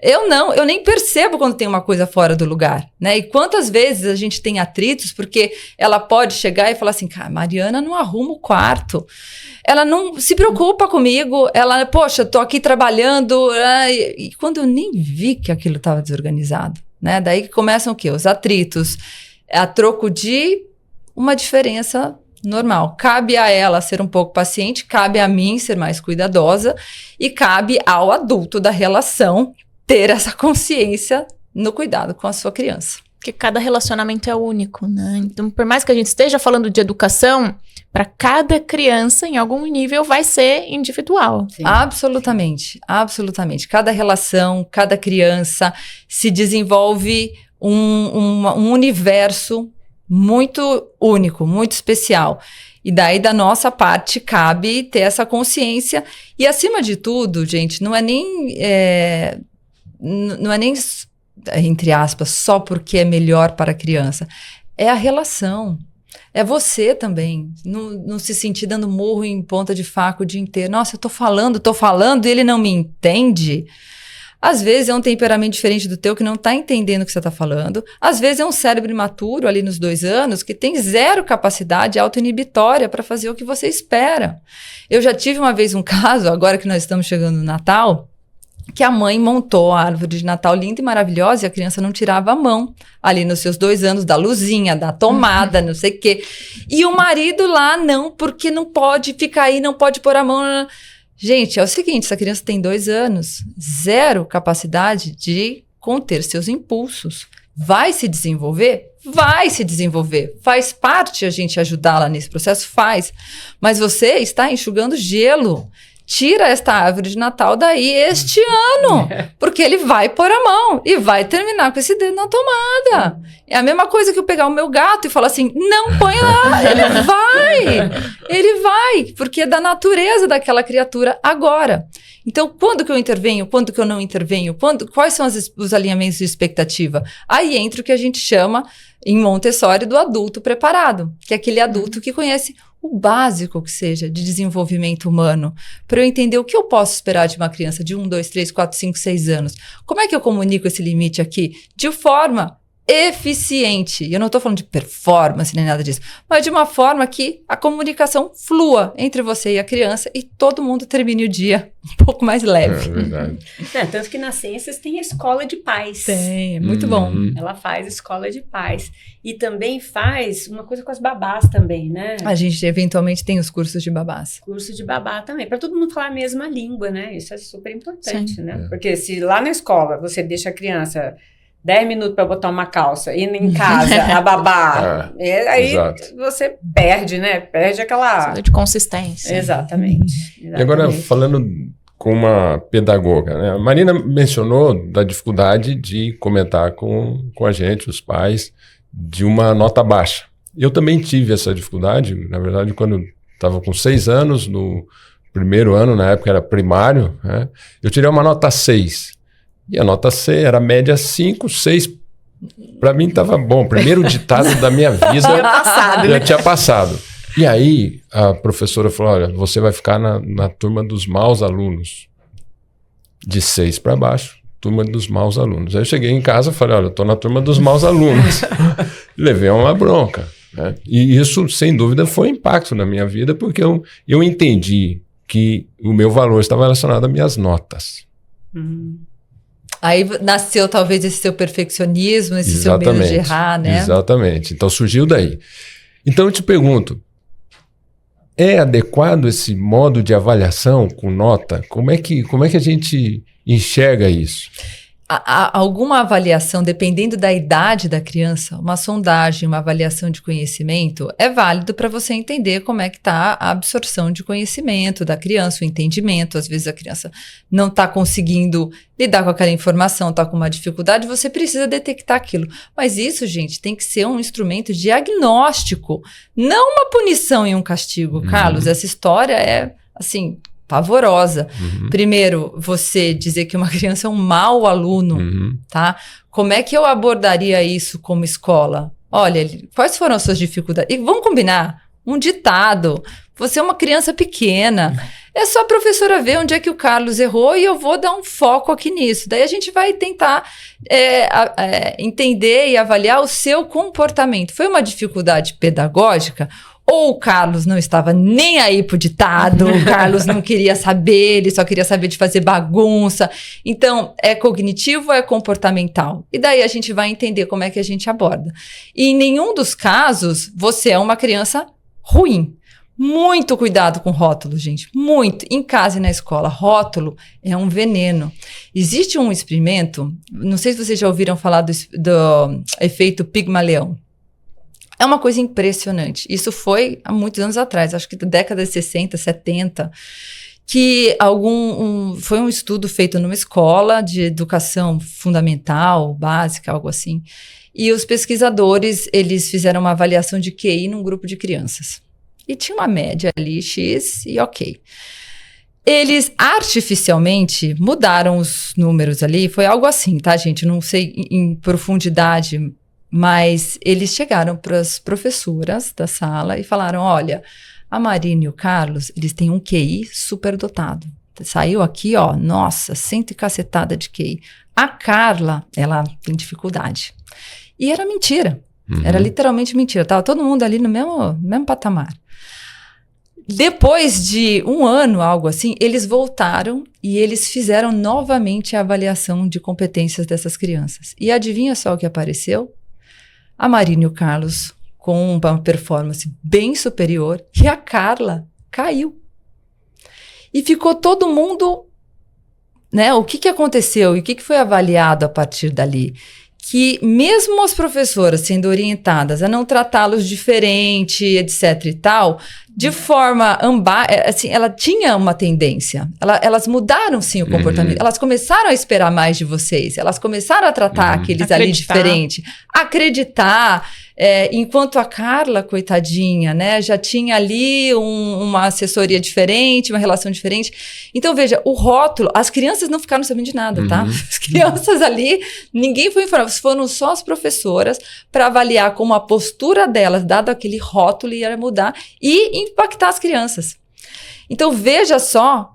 eu nem percebo quando tem uma coisa fora do lugar, né? E quantas vezes a gente tem atritos, porque ela pode chegar e falar assim, cara, Mariana não arruma o quarto. Ela não se preocupa comigo, poxa, tô aqui trabalhando, e quando eu nem vi que aquilo estava desorganizado, né? Daí que começam o quê? Os atritos, a troco de uma diferença normal. Cabe a ela ser um pouco paciente, cabe a mim ser mais cuidadosa, e cabe ao adulto da relação ter essa consciência no cuidado com a sua criança. Porque cada relacionamento é único, né? Então, por mais que a gente esteja falando de educação, para cada criança, em algum nível, vai ser individual. Sim. Absolutamente, absolutamente. Cada relação, cada criança se desenvolve um universo muito único, muito especial. E daí, da nossa parte, cabe ter essa consciência. E, acima de tudo, gente, não é nem, entre aspas, só porque é melhor para a criança. É a relação. É você também. Não se sentir dando murro em ponta de faca o dia inteiro. Nossa, eu tô falando e ele não me entende. Às vezes é um temperamento diferente do teu que não tá entendendo o que você tá falando. Às vezes é um cérebro imaturo ali nos 2 anos que tem 0 capacidade autoinibitória para fazer o que você espera. Eu já tive uma vez um caso, agora que nós estamos chegando no Natal, que a mãe montou a árvore de Natal linda e maravilhosa e a criança não tirava a mão ali nos seus 2 anos, da luzinha, da tomada, não sei o quê. E o marido lá, não, porque não pode ficar aí, não pode pôr a mão. Gente, é o seguinte, essa criança tem 2 anos, 0 capacidade de conter seus impulsos. Vai se desenvolver? Vai se desenvolver. Faz parte a gente ajudá-la nesse processo? Faz. Mas você está enxugando gelo. Tira esta árvore de Natal daí este ano, porque ele vai pôr a mão e vai terminar com esse dedo na tomada. É a mesma coisa que eu pegar o meu gato e falar assim, não põe lá, ele vai, porque é da natureza daquela criatura agora. Então, quando que eu intervenho, quando que eu não intervenho, quais são os alinhamentos de expectativa? Aí entra o que a gente chama, em Montessori, do adulto preparado, que é aquele adulto que conhece o básico que seja de desenvolvimento humano, para eu entender o que eu posso esperar de uma criança de 1, 2, 3, 4, 5, 6 anos. Como é que eu comunico esse limite aqui? De forma eficiente. E eu não estou falando de performance nem nada disso, mas de uma forma que a comunicação flua entre você e a criança e todo mundo termine o dia um pouco mais leve. É verdade. Tanto que nas ciências tem a escola de pais. Tem, muito bom. Ela faz escola de pais. E também faz uma coisa com as babás também, né? A gente eventualmente tem os cursos de babás. Curso de babá também, para todo mundo falar a mesma língua, né? Isso é super importante, Sim. né? Porque se lá na escola você deixa a criança 10 minutos para botar uma calça e em casa a babá, aí exato. você perde, né? Perde aquela... De consistência. Exatamente. E agora, falando com uma pedagoga, né? A Marina mencionou da dificuldade de comentar com a gente, os pais, de uma nota baixa. Eu também tive essa dificuldade, na verdade, quando estava com 6 anos, no primeiro ano, na época era primário, né? Eu tirei uma nota 6. E a nota C era média 5, 6. Para mim estava bom. Primeiro ditado da minha vida já tinha passado. E aí a professora falou, olha, você vai ficar na turma dos maus alunos. De 6 para baixo, turma dos maus alunos. Aí eu cheguei em casa e falei, olha, eu estou na turma dos maus alunos. Levei uma bronca. né? E isso, sem dúvida, foi um impacto na minha vida, porque eu entendi que o meu valor estava relacionado às minhas notas. Aí nasceu talvez esse seu perfeccionismo, esse seu medo de errar, né? Exatamente. Então surgiu daí. Então eu te pergunto, é adequado esse modo de avaliação com nota? Como é que a gente enxerga isso? Alguma avaliação, dependendo da idade da criança, uma sondagem, uma avaliação de conhecimento, é válido para você entender como é que está a absorção de conhecimento da criança, o entendimento. Às vezes a criança não está conseguindo lidar com aquela informação, está com uma dificuldade, você precisa detectar aquilo. Mas isso, gente, tem que ser um instrumento diagnóstico, não uma punição e um castigo. Carlos, essa história é, assim, pavorosa. Primeiro, você dizer que uma criança é um mau aluno, tá? Como é que eu abordaria isso como escola? Olha, quais foram as suas dificuldades? E vamos combinar, um ditado, você é uma criança pequena, é só a professora ver onde é que o Carlos errou e eu vou dar um foco aqui nisso. Daí a gente vai tentar entender e avaliar o seu comportamento. Foi uma dificuldade pedagógica? Ou o Carlos não estava nem aí pro ditado, o Carlos não queria saber, ele só queria saber de fazer bagunça. Então, é cognitivo ou é comportamental? E daí a gente vai entender como é que a gente aborda. E em nenhum dos casos, você é uma criança ruim. Muito cuidado com rótulo, gente. Muito. Em casa e na escola, rótulo é um veneno. Existe um experimento, não sei se vocês já ouviram falar do efeito Pigmalion. É uma coisa impressionante. Isso foi há muitos anos atrás, acho que da década de 60, 70, que foi um estudo feito numa escola de educação fundamental, básica, algo assim. E os pesquisadores, eles fizeram uma avaliação de QI num grupo de crianças. E tinha uma média ali, X, e ok. Eles artificialmente mudaram os números ali, foi algo assim, tá, gente? Não sei em profundidade, mas eles chegaram para as professoras da sala e falaram, olha, a Marina e o Carlos, eles têm um QI superdotado. Saiu aqui, ó, nossa, 100 e cacetada de QI. A Carla, ela tem dificuldade. E era mentira. Era literalmente mentira. Tava todo mundo ali no mesmo patamar. Depois de um ano, algo assim, eles voltaram e eles fizeram novamente a avaliação de competências dessas crianças. E adivinha só o que apareceu? A Marina e o Carlos com uma performance bem superior e a Carla caiu. E ficou todo mundo, né? O que aconteceu e o que foi avaliado a partir dali? Que mesmo as professoras sendo orientadas a não tratá-los diferente, etc e tal, de forma assim, ela tinha uma tendência. Elas mudaram sim o comportamento. Elas começaram a esperar mais de vocês. Elas começaram a tratar aqueles ali diferente. Acreditar. Enquanto a Carla, coitadinha, né, já tinha ali uma assessoria diferente, uma relação diferente. Então, veja, o rótulo, as crianças não ficaram sabendo de nada, tá? As crianças ali, ninguém foi informado, foram só as professoras para avaliar como a postura delas, dado aquele rótulo, ia mudar e impactar as crianças. Então, veja só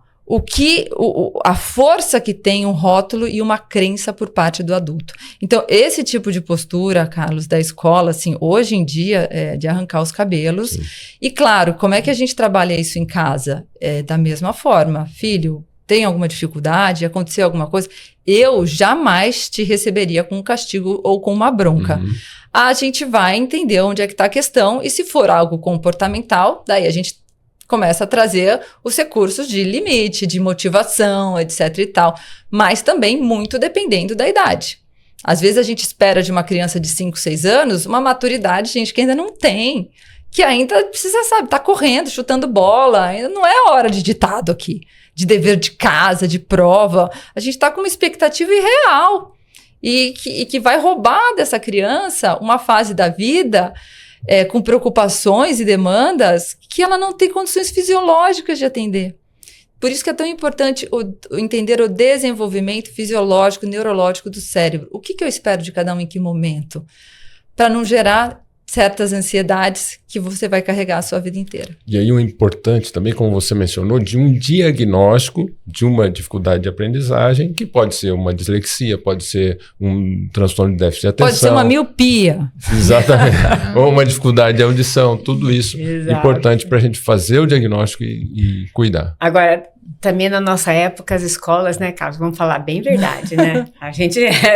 a força que tem um rótulo e uma crença por parte do adulto. Então, esse tipo de postura, Carlos, da escola, assim, hoje em dia, é de arrancar os cabelos. Sim. E, claro, como é que a gente trabalha isso em casa? Da mesma forma. Filho, tem alguma dificuldade? Aconteceu alguma coisa? Eu jamais te receberia com um castigo ou com uma bronca. A gente vai entender onde é que está a questão e se for algo comportamental, daí a gente começa a trazer os recursos de limite, de motivação, etc e tal, mas também muito dependendo da idade. Às vezes a gente espera de uma criança de 5, 6 anos uma maturidade, gente, que ainda não tem, que ainda precisa, sabe, tá correndo, chutando bola, ainda não é hora de ditado aqui, de dever de casa, de prova. A gente tá com uma expectativa irreal e que vai roubar dessa criança uma fase da vida com preocupações e demandas que ela não tem condições fisiológicas de atender. Por isso que é tão importante entender o desenvolvimento fisiológico, neurológico do cérebro. O que eu espero de cada um em que momento? Para não gerar certas ansiedades que você vai carregar a sua vida inteira. E aí o importante também, como você mencionou, de um diagnóstico de uma dificuldade de aprendizagem, que pode ser uma dislexia, pode ser um transtorno de déficit de atenção. Pode ser uma miopia. Exatamente. Ou uma dificuldade de audição, tudo isso é importante para a gente fazer o diagnóstico e cuidar. Agora, também na nossa época, as escolas, né, Carlos, vamos falar bem verdade, né?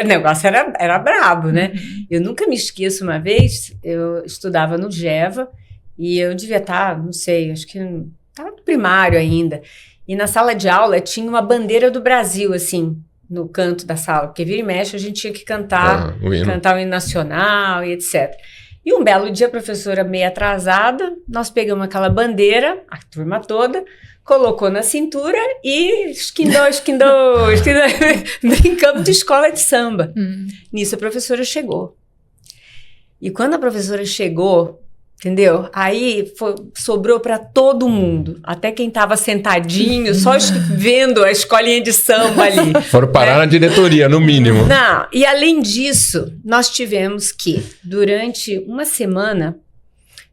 O negócio era brabo, né? Eu nunca me esqueço, uma vez, eu estudava no GEVA e eu devia estar, não sei, acho que estava no primário ainda. E na sala de aula tinha uma bandeira do Brasil, assim, no canto da sala, porque vira e mexe a gente tinha que cantar o hino nacional e etc. E um belo dia, a professora meio atrasada, nós pegamos aquela bandeira, a turma toda, colocou na cintura e esquindou, brincando de escola de samba. Nisso a professora chegou. E quando a professora chegou, entendeu? Aí sobrou para todo mundo, até quem estava sentadinho, só vendo a escolinha de samba ali. Foram parar na diretoria, no mínimo. Não, e além disso, nós tivemos que, durante uma semana,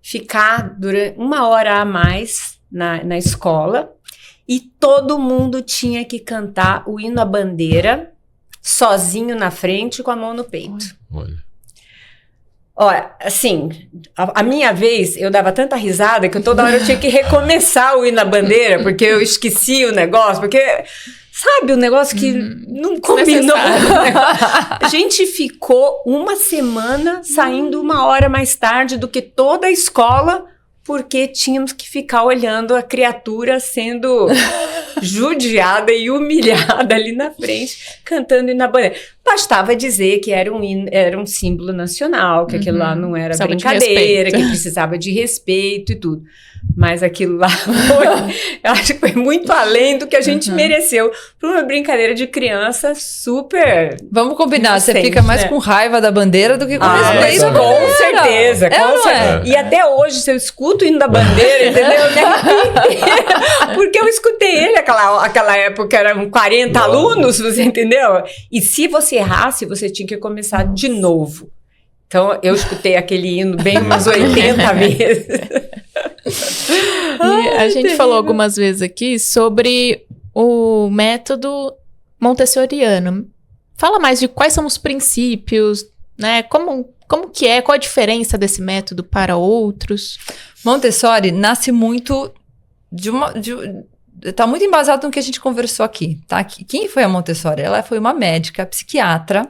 ficar durante 1 hora a mais na escola, e todo mundo tinha que cantar o hino à bandeira, sozinho na frente, com a mão no peito. Olha, assim, a minha vez, eu dava tanta risada que toda hora eu tinha que recomeçar o hino à bandeira, porque eu esqueci o negócio, porque, sabe, o negócio que não combinou. A gente ficou 1 semana saindo 1 hora mais tarde do que toda a escola, porque tínhamos que ficar olhando a criatura sendo judiada e humilhada ali na frente, cantando hino na bandeira. Bastava dizer que era um símbolo nacional, que aquilo lá não era brincadeira, que precisava de respeito e tudo. Mas aquilo lá eu acho que foi muito além do que a gente mereceu por uma brincadeira de criança super... Vamos combinar, você fica mais com raiva da bandeira do que com respeito. Com certeza, com certeza. E até hoje, se eu escuto o hino da bandeira, entendeu? Porque eu escutei ele, aquela época eram 40 alunos, você entendeu? E se você errasse, você tinha que começar de novo. Então, eu escutei aquele hino bem umas 80 vezes. E a gente falou algumas vezes aqui sobre o método montessoriano. Fala mais de quais são os princípios, né? Como que é? Qual a diferença desse método para outros? Montessori nasce muito está muito embasado no que a gente conversou aqui, tá? Quem foi a Montessori? Ela foi uma médica psiquiatra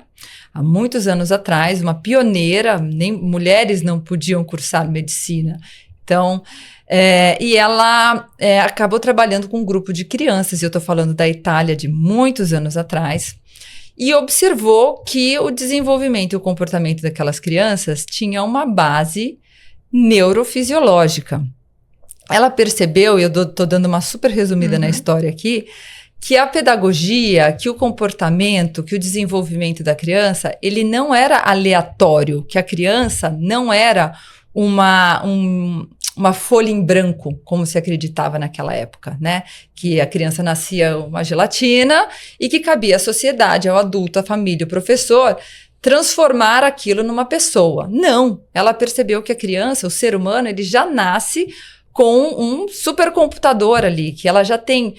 há muitos anos atrás, uma pioneira, nem mulheres não podiam cursar medicina. Então, e ela acabou trabalhando com um grupo de crianças, e eu estou falando da Itália de muitos anos atrás, e observou que o desenvolvimento e o comportamento daquelas crianças tinha uma base neurofisiológica. Ela percebeu, e eu estou dando uma super resumida na história aqui, que a pedagogia, que o comportamento, que o desenvolvimento da criança, ele não era aleatório, que a criança não era uma folha em branco, como se acreditava naquela época, né? Que a criança nascia uma gelatina e que cabia à sociedade, ao adulto, à família, ao professor, transformar aquilo numa pessoa. Não, ela percebeu que a criança, o ser humano, ele já nasce com um supercomputador ali, que ela já tem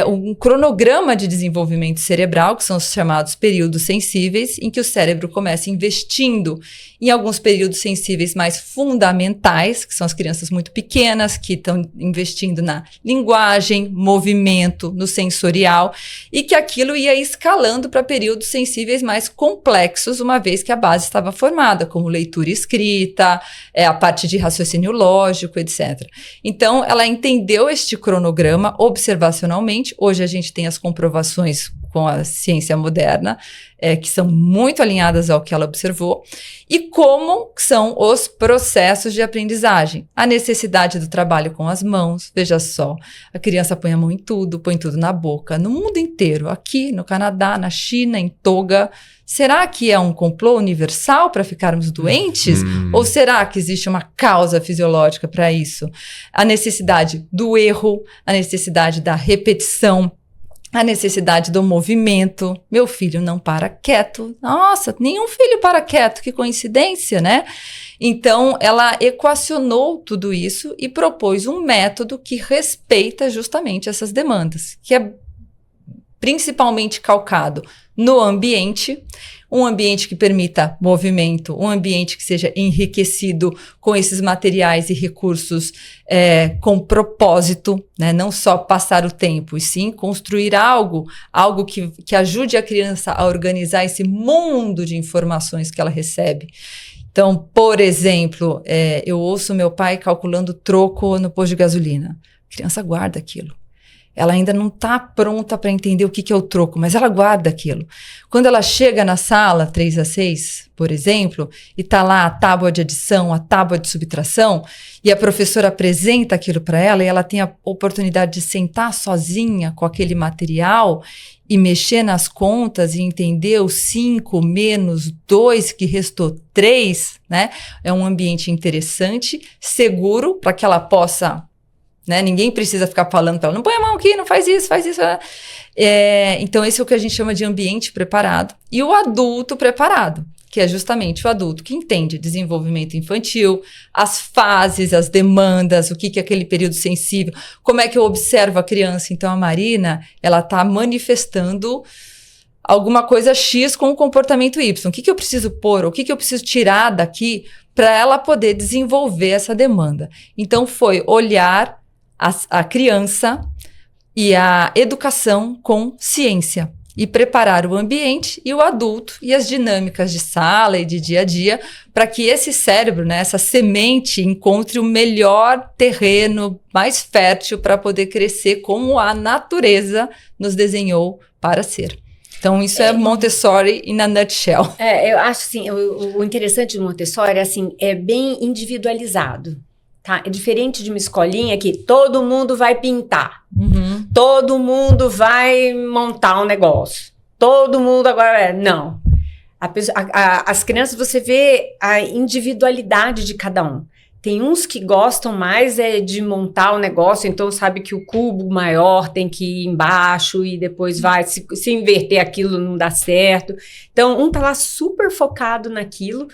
um cronograma de desenvolvimento cerebral, que são os chamados períodos sensíveis, em que o cérebro começa investindo em alguns períodos sensíveis mais fundamentais, que são as crianças muito pequenas, que estão investindo na linguagem, movimento, no sensorial, e que aquilo ia escalando para períodos sensíveis mais complexos, uma vez que a base estava formada, como leitura e escrita, a parte de raciocínio lógico, etc. Então, ela entendeu este cronograma observacionalmente. Hoje a gente tem as comprovações com a ciência moderna, que são muito alinhadas ao que ela observou, e como são os processos de aprendizagem. A necessidade do trabalho com as mãos, veja só, a criança põe a mão em tudo, põe tudo na boca, no mundo inteiro, aqui no Canadá, na China, em Toga. Será que é um complô universal para ficarmos doentes? Ou será que existe uma causa fisiológica para isso? A necessidade do erro, a necessidade da repetição. a necessidade do movimento. Meu filho não para quieto. Nossa, nenhum filho para quieto, que coincidência, né? Então, ela equacionou tudo isso e propôs um método que respeita justamente essas demandas, que é principalmente calcado no ambiente, um ambiente que permita movimento, um ambiente que seja enriquecido com esses materiais e recursos com propósito, né? Não só passar o tempo, e sim construir algo que ajude a criança a organizar esse mundo de informações que ela recebe. Então, por exemplo, eu ouço meu pai calculando troco no posto de gasolina. A criança guarda aquilo. Ela ainda não está pronta para entender o que é o troco, mas ela guarda aquilo. Quando ela chega na sala 3-6, por exemplo, e está lá a tábua de adição, a tábua de subtração, e a professora apresenta aquilo para ela, e ela tem a oportunidade de sentar sozinha com aquele material e mexer nas contas e entender o 5 menos 2, que restou 3, né? É um ambiente interessante, seguro, para que ela possa... Né? Ninguém precisa ficar falando para ela, não põe a mão aqui, não faz isso, faz isso. Então, esse é o que a gente chama de ambiente preparado. E o adulto preparado, que é justamente o adulto que entende desenvolvimento infantil, as fases, as demandas, o que é aquele período sensível, como é que eu observo a criança. Então, a Marina, ela está manifestando alguma coisa X com o comportamento Y. O que eu preciso pôr, o que eu preciso tirar daqui para ela poder desenvolver essa demanda. Então, foi olhar a criança e a educação com ciência e preparar o ambiente e o adulto e as dinâmicas de sala e de dia a dia para que esse cérebro, né, essa semente encontre o melhor terreno mais fértil para poder crescer como a natureza nos desenhou para ser. Então, isso é Montessori in a nutshell. Eu acho assim, o interessante do Montessori é bem individualizado. Tá? É diferente de uma escolinha que todo mundo vai pintar, todo mundo vai montar um negócio, todo mundo agora... Não. As crianças, você vê a individualidade de cada um. Tem uns que gostam mais de montar o negócio, então sabe que o cubo maior tem que ir embaixo e depois vai, se inverter aquilo não dá certo. Então, um tá lá super focado naquilo,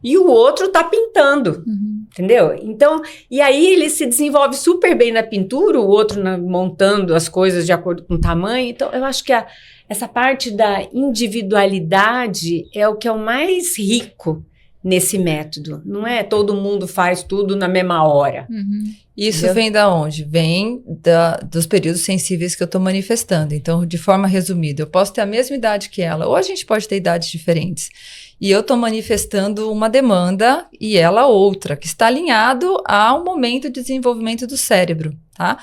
e o outro tá pintando, entendeu? Então, e aí ele se desenvolve super bem na pintura, o outro montando as coisas de acordo com o tamanho. Então, eu acho que essa parte da individualidade é o que é o mais rico nesse método. Não é todo mundo faz tudo na mesma hora. Isso vem da onde? Vem dos períodos sensíveis que eu estou manifestando. Então, de forma resumida, eu posso ter a mesma idade que ela, ou a gente pode ter idades diferentes. E eu estou manifestando uma demanda e ela outra, que está alinhado ao momento de desenvolvimento do cérebro, tá?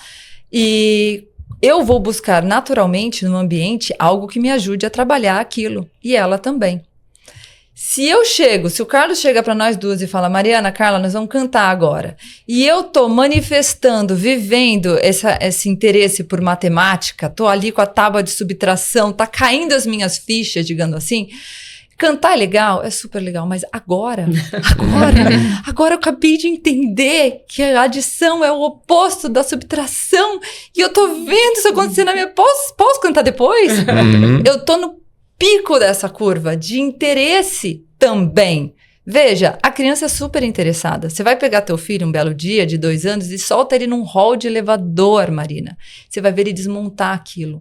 E eu vou buscar naturalmente no ambiente algo que me ajude a trabalhar aquilo. E ela também. Se o Carlos chega para nós duas e fala, Mariana, Carla, nós vamos cantar agora. E eu tô manifestando, vivendo esse interesse por matemática, tô ali com a tábua de subtração, tá caindo as minhas fichas, digamos assim. Cantar é legal? É super legal, mas agora eu acabei de entender que a adição é o oposto da subtração e eu tô vendo isso acontecer na minha... Posso cantar depois? Eu tô no pico dessa curva de interesse também. Veja, a criança é super interessada. Você vai pegar teu filho um belo dia de 2 anos e solta ele num hall de elevador, Marina. Você vai ver ele desmontar aquilo.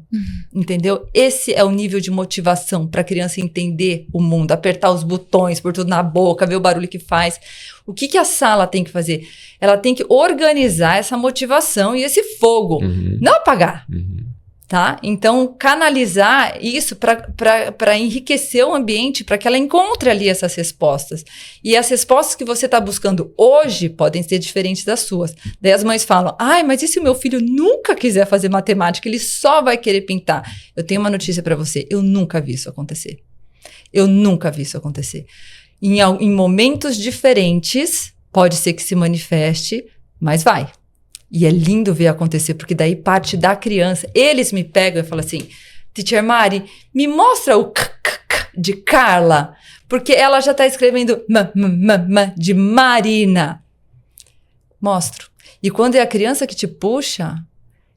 Entendeu? Esse é o nível de motivação para a criança entender o mundo, apertar os botões, pôr tudo na boca, ver o barulho que faz. O que a sala tem que fazer? Ela tem que organizar essa motivação e esse fogo, não apagar. Tá? Então, canalizar isso para enriquecer o ambiente, para que ela encontre ali essas respostas. E as respostas que você está buscando hoje podem ser diferentes das suas. Daí as mães falam, mas e se o meu filho nunca quiser fazer matemática, ele só vai querer pintar? Eu tenho uma notícia para você, eu nunca vi isso acontecer. Em momentos diferentes, pode ser que se manifeste, mas vai. E é lindo ver acontecer, porque daí parte da criança. Eles me pegam e falam assim, Teacher Mari, me mostra o de Carla, porque ela já está escrevendo de Marina. Mostro. E quando é a criança que te puxa,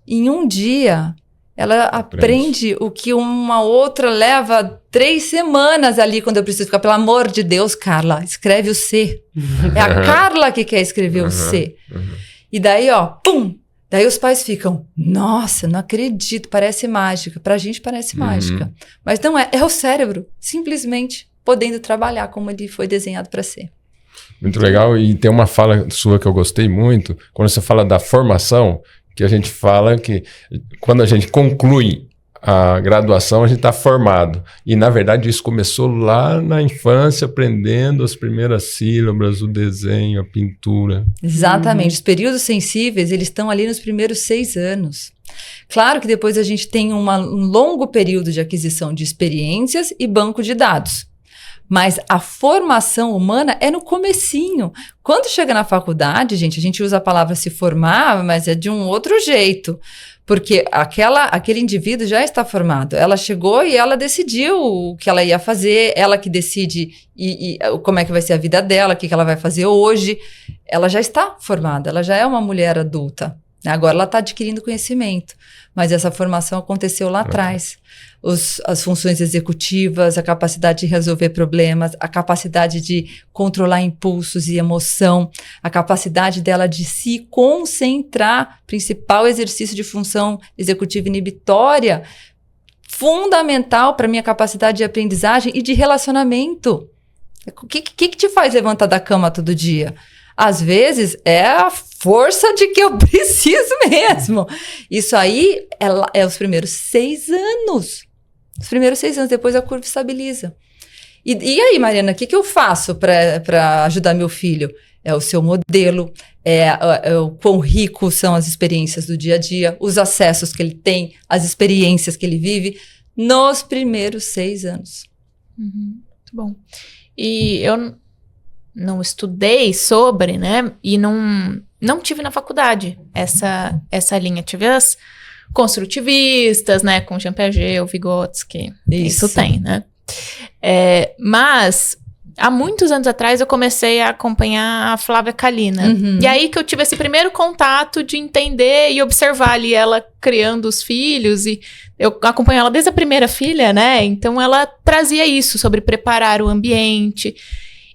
em um dia, Ela aprende o que uma outra leva 3 semanas ali quando eu preciso ficar. Pelo amor de Deus, Carla, escreve o C. É a Carla que quer escrever o C. E daí, ó, pum! Daí os pais ficam, nossa, não acredito, parece mágica. Pra gente parece mágica. Mas não é, é o cérebro, simplesmente podendo trabalhar como ele foi desenhado para ser. Muito legal. E tem uma fala sua que eu gostei muito, quando você fala da formação, que a gente fala que quando a gente conclui a graduação, a gente está formado. E, na verdade, isso começou lá na infância, aprendendo as primeiras sílabas, o desenho, a pintura. Exatamente. Os períodos sensíveis, eles estão ali nos primeiros 6 anos. Claro que depois a gente tem um longo período de aquisição de experiências e banco de dados. Mas a formação humana é no comecinho. Quando chega na faculdade, gente, a gente usa a palavra se formar, mas é de um outro jeito. Porque aquele indivíduo já está formado. Ela chegou e ela decidiu o que ela ia fazer, ela que decide como é que vai ser a vida dela, o que ela vai fazer hoje. Ela já está formada, ela já é uma mulher adulta. Agora ela está adquirindo conhecimento. Mas essa formação aconteceu lá atrás. As funções executivas, a capacidade de resolver problemas, a capacidade de controlar impulsos e emoção, a capacidade dela de se concentrar, principal exercício de função executiva inibitória, fundamental para a minha capacidade de aprendizagem e de relacionamento. O que te faz levantar da cama todo dia? Às vezes é a força de que eu preciso mesmo. Isso aí é os primeiros 6 anos. Os primeiros 6 anos, depois a curva estabiliza. E aí, Mariana, o que eu faço para ajudar meu filho? É o seu modelo, o quão ricos são as experiências do dia a dia, os acessos que ele tem, as experiências que ele vive nos primeiros 6 anos. Muito bom. E eu não estudei sobre, né? E não tive na faculdade essa linha. Tive as construtivistas, né? Com Jean Piaget, o Vygotsky. Isso tem, né? Mas há muitos anos atrás eu comecei a acompanhar a Flávia Kalina. E aí que eu tive esse primeiro contato de entender e observar ali ela criando os filhos. E eu acompanho ela desde a primeira filha, né? Então ela trazia isso sobre preparar o ambiente.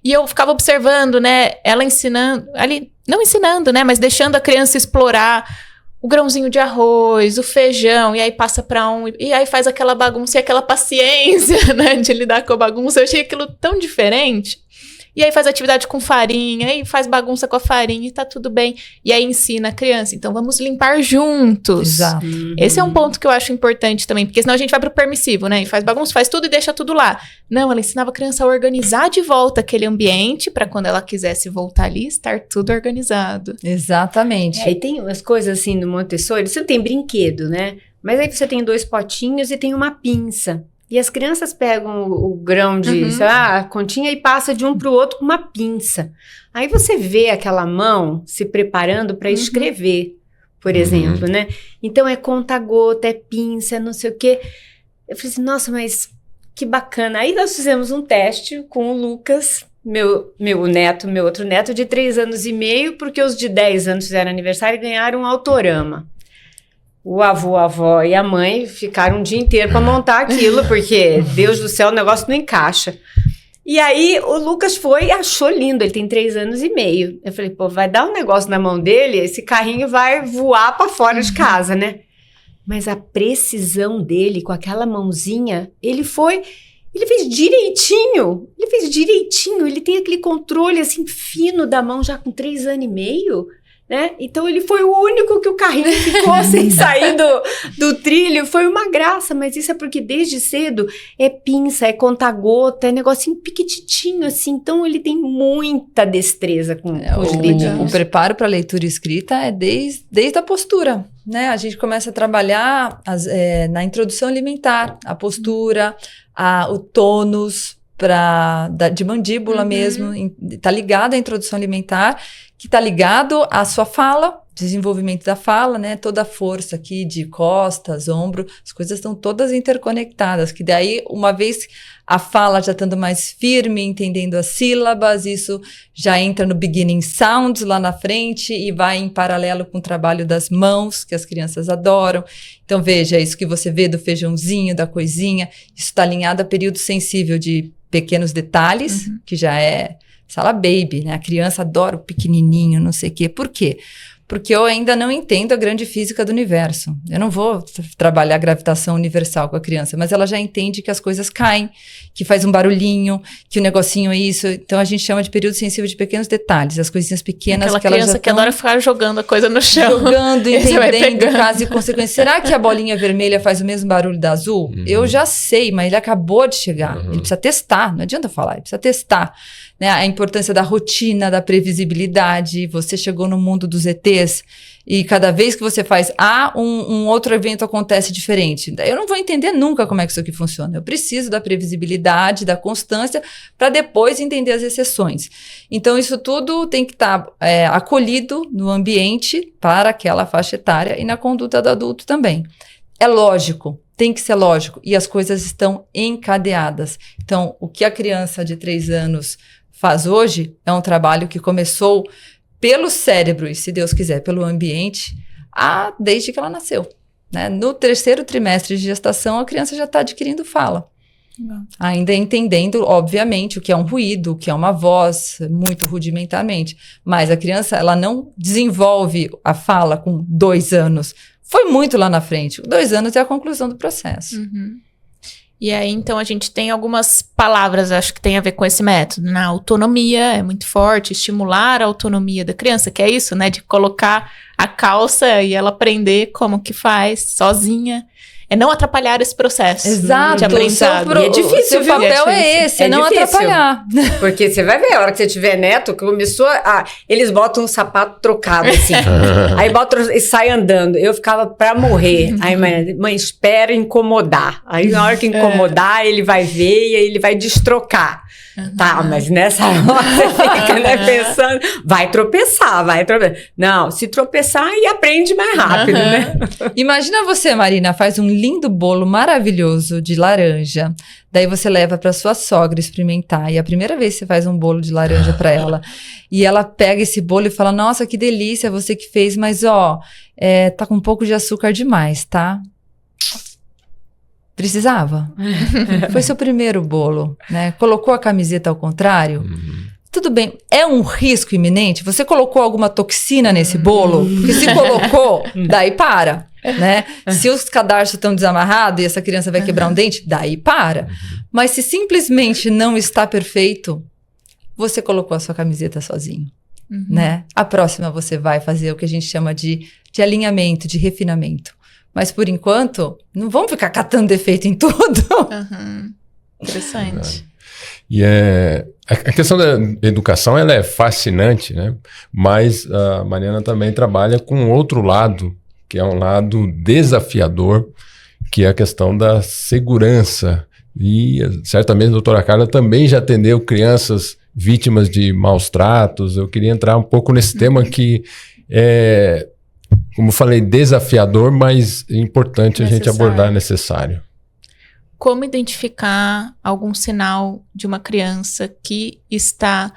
E eu ficava observando, né, ela ensinando, ali, não ensinando, né, mas deixando a criança explorar o grãozinho de arroz, o feijão, e aí passa para e aí faz aquela bagunça e aquela paciência, né, de lidar com a bagunça. Eu achei aquilo tão diferente. E aí faz atividade com farinha, aí faz bagunça com a farinha e tá tudo bem. E aí ensina a criança. Então vamos limpar juntos. Exato. Esse é um ponto que eu acho importante também, porque senão a gente vai pro permissivo, né? E faz bagunça, faz tudo e deixa tudo lá. Não, ela ensinava a criança a organizar de volta aquele ambiente para quando ela quisesse voltar ali, estar tudo organizado. Exatamente. E tem umas coisas assim do Montessori, você não tem brinquedo, né? Mas aí você tem 2 potinhos e tem uma pinça. E as crianças pegam o grão de, sei lá, a continha e passa de um para o outro com uma pinça. Aí você vê aquela mão se preparando para escrever, por exemplo, né? Então é conta-gota, é pinça, é não sei o quê. Eu falei assim, nossa, mas que bacana. Aí nós fizemos um teste com o Lucas, meu outro neto de 3 anos e meio, porque os de 10 anos fizeram aniversário e ganharam um autorama. O avô, a avó e a mãe ficaram um dia inteiro para montar aquilo, porque, Deus do céu, o negócio não encaixa. E aí, o Lucas foi e achou lindo, ele tem 3 anos e meio. Eu falei, pô, vai dar um negócio na mão dele, esse carrinho vai voar para fora de casa, né? Mas a precisão dele, com aquela mãozinha, ele fez direitinho, ele tem aquele controle, assim, fino da mão já com 3 anos e meio, né? Então ele foi o único que o carrinho ficou sem sair do trilho. Foi uma graça, mas isso é porque desde cedo é pinça, é conta-gota, é negocinho piquititinho assim. Então ele tem muita destreza com os dedinhos. O preparo para leitura e escrita é desde a postura, né? A gente começa a trabalhar na introdução alimentar, a postura, o tônus de mandíbula mesmo, tá ligado à introdução alimentar, que está ligado à sua fala, desenvolvimento da fala, né? Toda a força aqui de costas, ombro, as coisas estão todas interconectadas, que daí, uma vez a fala já estando mais firme, entendendo as sílabas, isso já entra no beginning sounds lá na frente e vai em paralelo com o trabalho das mãos, que as crianças adoram. Então, veja, isso que você vê do feijãozinho, da coisinha, isso está alinhado a período sensível de pequenos detalhes, que já é sala baby, né? A criança adora o pequenininho, não sei o quê. Por quê? Porque eu ainda não entendo a grande física do universo. Eu não vou trabalhar a gravitação universal com a criança, mas ela já entende que as coisas caem, que faz um barulhinho, que o negocinho é isso. Então, a gente chama de período sensível de pequenos detalhes, as coisinhas pequenas. Aquela que ela criança já que adora ficar jogando a coisa no chão. Jogando, entendendo caso e consequência. Será que a bolinha vermelha faz o mesmo barulho da azul? Eu já sei, mas ele acabou de chegar. Ele precisa testar, não adianta falar, ele precisa testar. Né, a importância da rotina, da previsibilidade. Você chegou no mundo dos ETs e cada vez que você faz um outro evento acontece diferente. Eu não vou entender nunca como é que isso aqui funciona. Eu preciso da previsibilidade, da constância, para depois entender as exceções. Então, isso tudo tem que estar acolhido no ambiente para aquela faixa etária e na conduta do adulto também. É lógico. Tem que ser lógico. E as coisas estão encadeadas. Então, o que a criança de 3 anos faz hoje é um trabalho que começou pelo cérebro e, se Deus quiser, pelo ambiente, desde que ela nasceu. Né? No 3º trimestre de gestação, a criança já está adquirindo fala. Ainda entendendo, obviamente, o que é um ruído, o que é uma voz, muito rudimentarmente. Mas a criança, ela não desenvolve a fala com 2 anos. Foi muito lá na frente. 2 anos é a conclusão do processo. E aí, então, a gente tem algumas palavras, acho que tem a ver com esse método. Na autonomia, é muito forte, estimular a autonomia da criança, que é isso, né? De colocar a calça e ela aprender como que faz sozinha. É não atrapalhar esse processo. Exato. De aprendizado. E é difícil, o papel é esse, não difícil. Atrapalhar. Porque você vai ver, a hora que você tiver neto, começou eles botam um sapato trocado, assim. Aí botam e sai andando. Eu ficava pra morrer. Aí, mãe, espera incomodar. Aí, na hora que incomodar, ele vai ver e aí ele vai destrocar. Tá, mas nessa hora você fica, né, pensando, vai tropeçar. Não, se tropeçar, aí aprende mais rápido, né? Imagina você, Marina, faz um lindo bolo maravilhoso de laranja. Daí você leva para sua sogra experimentar. E a primeira vez que você faz um bolo de laranja para ela. E ela pega esse bolo e fala, nossa, que delícia, você que fez. Mas, tá com um pouco de açúcar demais, tá? Precisava. Foi seu primeiro bolo, né? Colocou a camiseta ao contrário. Tudo bem, é um risco iminente? Você colocou alguma toxina nesse bolo? Porque se colocou, daí para, né? Se os cadarços estão desamarrados e essa criança vai quebrar um dente, daí para. Mas se simplesmente não está perfeito, você colocou a sua camiseta sozinho, né? A próxima você vai fazer o que a gente chama de alinhamento, de refinamento. Mas, por enquanto, não vamos ficar catando defeito em tudo. Interessante. E a questão da educação, ela é fascinante, né? Mas a Mariana também trabalha com outro lado, que é um lado desafiador, que é a questão da segurança. E, certamente, a doutora Carla também já atendeu crianças vítimas de maus tratos. Eu queria entrar um pouco nesse tema que é, como falei, desafiador, mas importante a gente abordar, necessário. Como identificar algum sinal de uma criança que está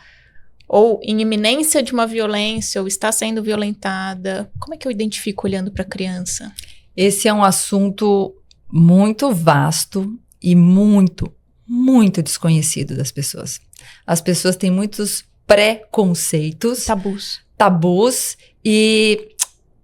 ou em iminência de uma violência ou está sendo violentada? Como é que eu identifico olhando para a criança? Esse é um assunto muito vasto e muito, muito desconhecido das pessoas. As pessoas têm muitos preconceitos, tabus e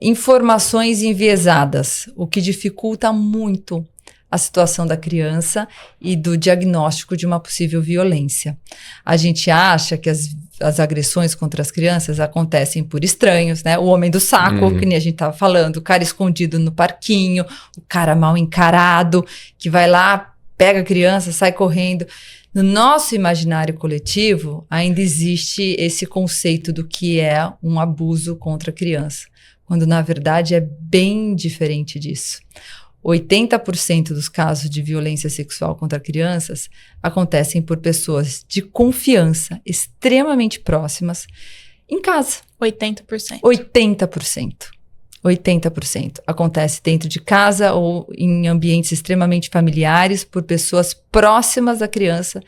informações enviesadas, o que dificulta muito a situação da criança e do diagnóstico de uma possível violência. A gente acha que as agressões contra as crianças acontecem por estranhos, né? O homem do saco, que nem a gente estava falando, o cara escondido no parquinho, o cara mal encarado, que vai lá, pega a criança, sai correndo. No nosso imaginário coletivo, ainda existe esse conceito do que é um abuso contra a criança, quando na verdade é bem diferente disso. 80% dos casos de violência sexual contra crianças acontecem por pessoas de confiança extremamente próximas Em casa. 80%. 80% acontece dentro de casa ou em ambientes extremamente familiares por pessoas próximas da criança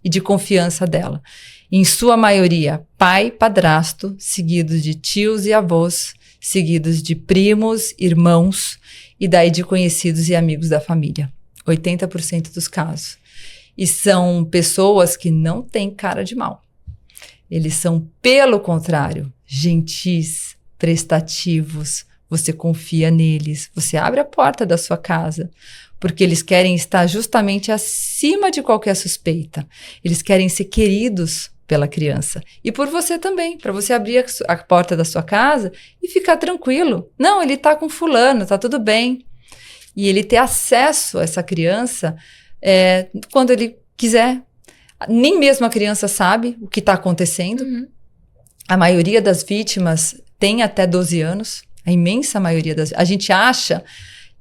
e de confiança dela. Em sua maioria, pai, padrasto, seguidos de tios e avós, seguidos de primos, irmãos e daí de conhecidos e amigos da família. 80% dos casos. E são pessoas que não têm cara de mal. Eles são, pelo contrário, gentis, prestativos. Você confia neles, você abre a porta da sua casa, porque eles querem estar justamente acima de qualquer suspeita. Eles querem ser queridos pela criança. E por você também, para você abrir a porta da sua casa e ficar tranquilo. Não, ele está com fulano, está tudo bem. E ele ter acesso a essa criança quando ele quiser. Nem mesmo a criança sabe o que está acontecendo. Uhum. A maioria das vítimas tem até 12 anos. A imensa maioria a gente acha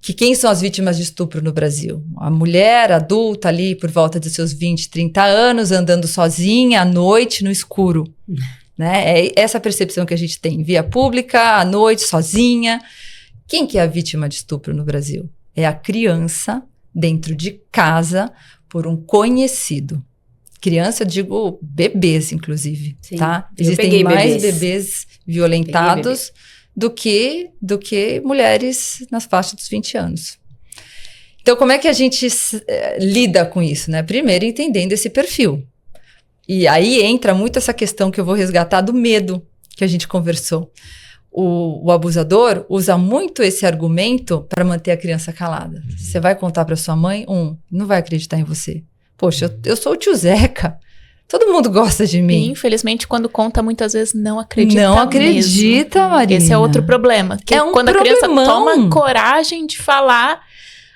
que quem são as vítimas de estupro no Brasil? A mulher adulta ali por volta de seus 20, 30 anos, andando sozinha à noite no escuro. Né? É essa percepção que a gente tem. Via pública, à noite, sozinha. Quem que é a vítima de estupro no Brasil? É a criança dentro de casa por um conhecido. Criança, eu digo bebês, inclusive. Sim, tá? Existem mais bebês violentados do que mulheres nas faixas dos 20 anos. Então, como é que a gente lida com isso, né? Primeiro, entendendo esse perfil. E aí entra muito essa questão que eu vou resgatar do medo que a gente conversou. O abusador usa muito esse argumento para manter a criança calada. Você vai contar para sua mãe, não vai acreditar em você. Poxa, eu sou o tio Zeca. Todo mundo gosta de mim. E, infelizmente, quando conta, muitas vezes não acredita Não acredita, mesmo. Marina. Esse é outro problema. Que quando a criança toma coragem de falar,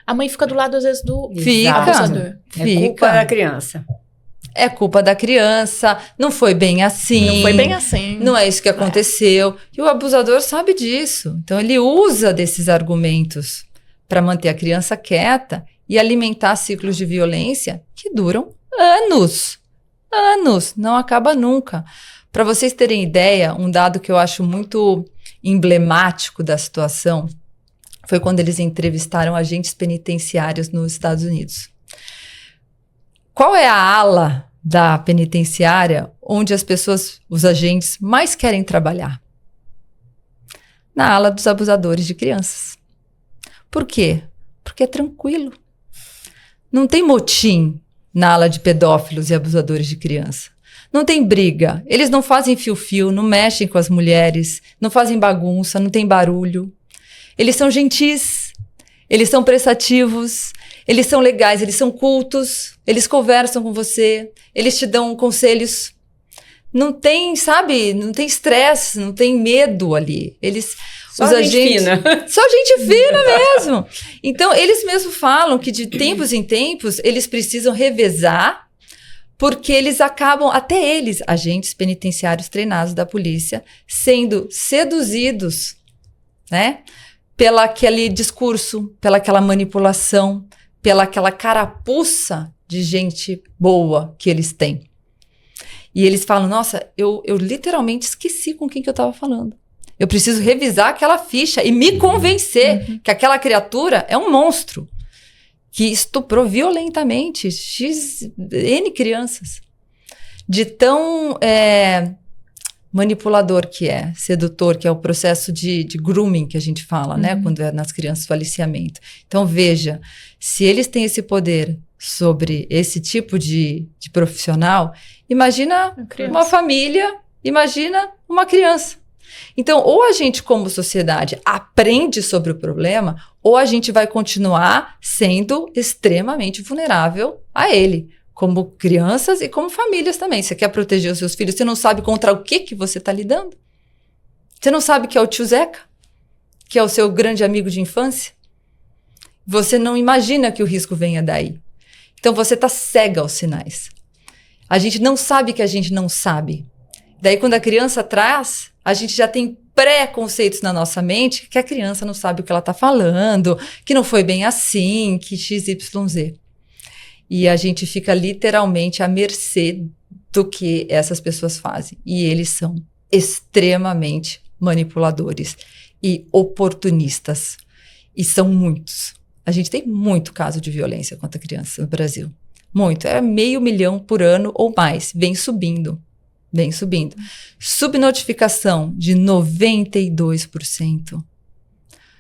a mãe fica do lado, às vezes, do abusador. É culpa da criança. É culpa da criança. Não foi bem assim. Não foi bem assim. Não é isso que aconteceu. E o abusador sabe disso. Então, ele usa desses argumentos para manter a criança quieta e alimentar ciclos de violência que duram anos. Anos, não acaba nunca. Para vocês terem ideia, um dado que eu acho muito emblemático da situação foi quando eles entrevistaram agentes penitenciários nos Estados Unidos. Qual é a ala da penitenciária onde as pessoas, os agentes, mais querem trabalhar? Na ala dos abusadores de crianças. Por quê? Porque é tranquilo. Não tem motim na ala de pedófilos e abusadores de criança. Não tem briga. Eles não fazem fio-fio, não mexem com as mulheres, não fazem bagunça, não tem barulho. Eles são gentis, eles são prestativos, eles são legais, eles são cultos, eles conversam com você, eles te dão conselhos. Não tem, sabe, não tem estresse, não tem medo ali. Só gente fina. Só gente fina mesmo. Então, eles mesmos falam que de tempos em tempos, eles precisam revezar, porque eles acabam, até eles, agentes penitenciários treinados da polícia, sendo seduzidos, né? Pela aquele discurso, pela aquela manipulação, pela aquela carapuça de gente boa que eles têm. E eles falam, nossa, eu literalmente esqueci com quem que eu estava falando. Eu preciso revisar aquela ficha e me convencer que aquela criatura é um monstro que estuprou violentamente N crianças. De tão manipulador que é, sedutor, que é o processo de grooming que a gente fala, né? Quando é nas crianças o aliciamento. Então, veja, se eles têm esse poder sobre esse tipo de profissional, imagina uma família, imagina uma criança. Então, ou a gente, como sociedade, aprende sobre o problema, ou a gente vai continuar sendo extremamente vulnerável a ele, como crianças e como famílias também. Você quer proteger os seus filhos, você não sabe contra o que você está lidando? Você não sabe que é o tio Zeca? Que é o seu grande amigo de infância? Você não imagina que o risco venha daí. Então, você está cega aos sinais. A gente não sabe que a gente não sabe. Daí, quando a criança traz, a gente já tem pré-conceitos na nossa mente que a criança não sabe o que ela está falando, que não foi bem assim, que XYZ. E a gente fica literalmente à mercê do que essas pessoas fazem. E eles são extremamente manipuladores e oportunistas. E são muitos. A gente tem muito caso de violência contra crianças no Brasil. Muito. É 500 mil por ano ou mais. Vem subindo. Vem subindo. Subnotificação de 92%.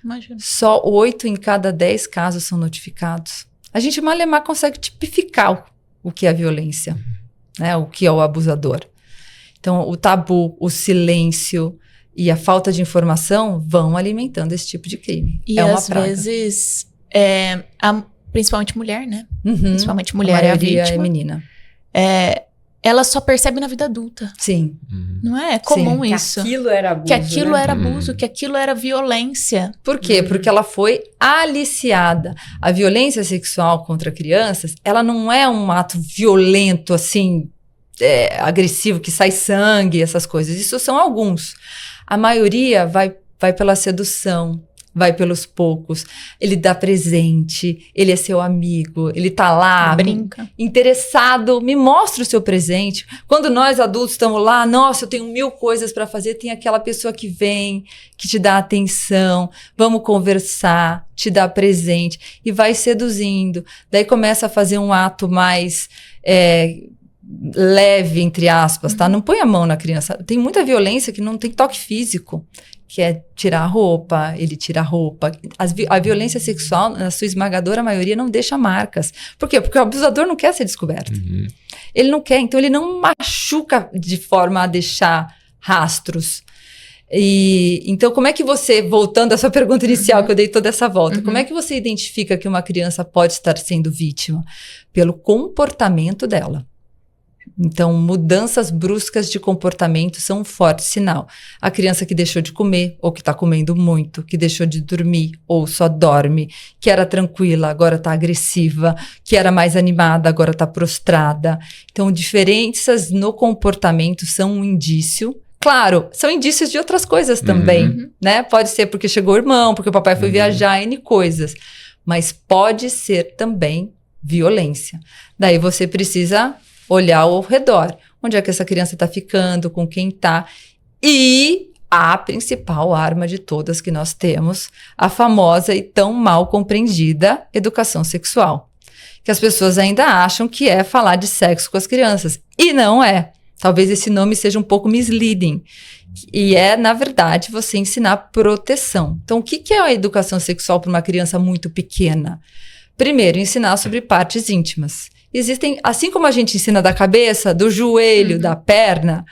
Imagina. Só 8 em cada 10 casos são notificados. A gente malemar consegue tipificar o que é a violência, né? O que é o abusador. Então, o tabu, o silêncio e a falta de informação vão alimentando esse tipo de crime. E uma às praga. vezes, principalmente mulher, né? Uhum. Principalmente mulher é a vítima. É menina. Ela só percebe na vida adulta. Sim. Não é comum Que isso. aquilo era abuso, Que aquilo né? era abuso, que aquilo era violência. Por quê? Porque ela foi aliciada. A violência sexual contra crianças, ela não é um ato violento, assim, agressivo, que sai sangue, essas coisas. Isso são alguns. A maioria vai pela sedução, vai pelos poucos. Ele dá presente, ele é seu amigo, ele tá lá, Brinca. interessado, me mostra o seu presente. Quando nós adultos estamos lá, nossa, eu tenho 1000 coisas para fazer, tem aquela pessoa que vem, que te dá atenção, vamos conversar, te dá presente e vai seduzindo. Daí começa a fazer um ato mais leve, entre aspas, tá? Não põe a mão na criança. Tem muita violência que não tem toque físico, que é tirar a roupa, ele tira a roupa. A violência sexual, na sua esmagadora maioria, não deixa marcas. Por quê? Porque o abusador não quer ser descoberto. Uhum. Ele não quer, então ele não machuca de forma a deixar rastros. E então, como é que você, voltando à sua pergunta inicial, que eu dei toda essa volta, como é que você identifica que uma criança pode estar sendo vítima? Pelo comportamento dela. Então, mudanças bruscas de comportamento são um forte sinal. A criança que deixou de comer, ou que está comendo muito, que deixou de dormir, ou só dorme, que era tranquila, agora está agressiva, que era mais animada, agora está prostrada. Então, diferenças no comportamento são um indício. Claro, são indícios de outras coisas também, né? Pode ser porque chegou o irmão, porque o papai foi viajar, N coisas. Mas pode ser também violência. Daí você precisa olhar ao redor. Onde é que essa criança está ficando, com quem está. E a principal arma de todas que nós temos, a famosa e tão mal compreendida educação sexual. Que as pessoas ainda acham que é falar de sexo com as crianças. E não é. Talvez esse nome seja um pouco misleading. E na verdade, você ensinar proteção. Então, o que é a educação sexual para uma criança muito pequena? Primeiro, ensinar sobre partes íntimas. Existem, assim como a gente ensina da cabeça, do joelho, da perna,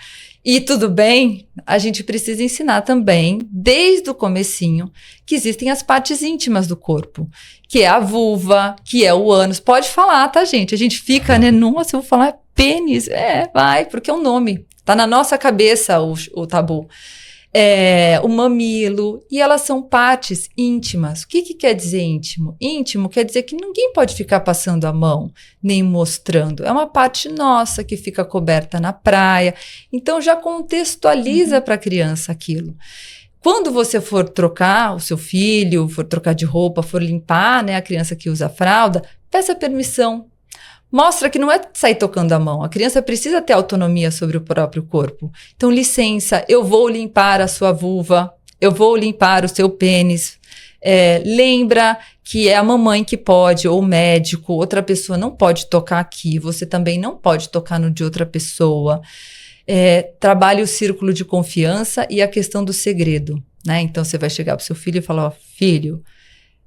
e tudo bem, a gente precisa ensinar também, desde o comecinho, que existem as partes íntimas do corpo, que é a vulva, que é o ânus. Pode falar, tá, gente? A gente fica, né? Nossa, eu vou falar pênis. Vai, porque é um nome. Tá na nossa cabeça o tabu. O mamilo, e elas são partes íntimas. O que quer dizer íntimo? Íntimo quer dizer que ninguém pode ficar passando a mão, nem mostrando. É uma parte nossa que fica coberta na praia. Então já contextualiza para a criança aquilo. Quando você for trocar o seu filho, for trocar de roupa, for limpar, né, a criança que usa fralda, peça permissão. Mostra que não é sair tocando a mão. A criança precisa ter autonomia sobre o próprio corpo. Então, licença, eu vou limpar a sua vulva, eu vou limpar o seu pênis. Lembra que é a mamãe que pode, ou o médico, outra pessoa não pode tocar aqui, você também não pode tocar no de outra pessoa. Trabalhe o círculo de confiança e a questão do segredo, né? Então, você vai chegar para o seu filho e falar,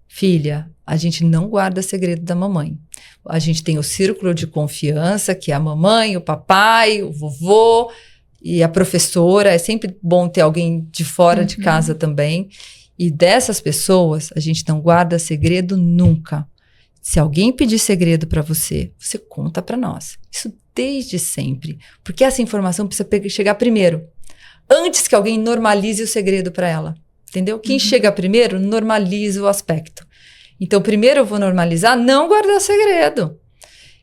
filha, a gente não guarda segredo da mamãe. A gente tem o círculo de confiança, que é a mamãe, o papai, o vovô e a professora. É sempre bom ter alguém de fora de casa também. E dessas pessoas, a gente não guarda segredo nunca. Se alguém pedir segredo para você, você conta para nós. Isso desde sempre. Porque essa informação precisa chegar primeiro. Antes que alguém normalize o segredo para ela. Entendeu? Quem chega primeiro, normaliza o aspecto. Então, primeiro eu vou normalizar, não guardar segredo.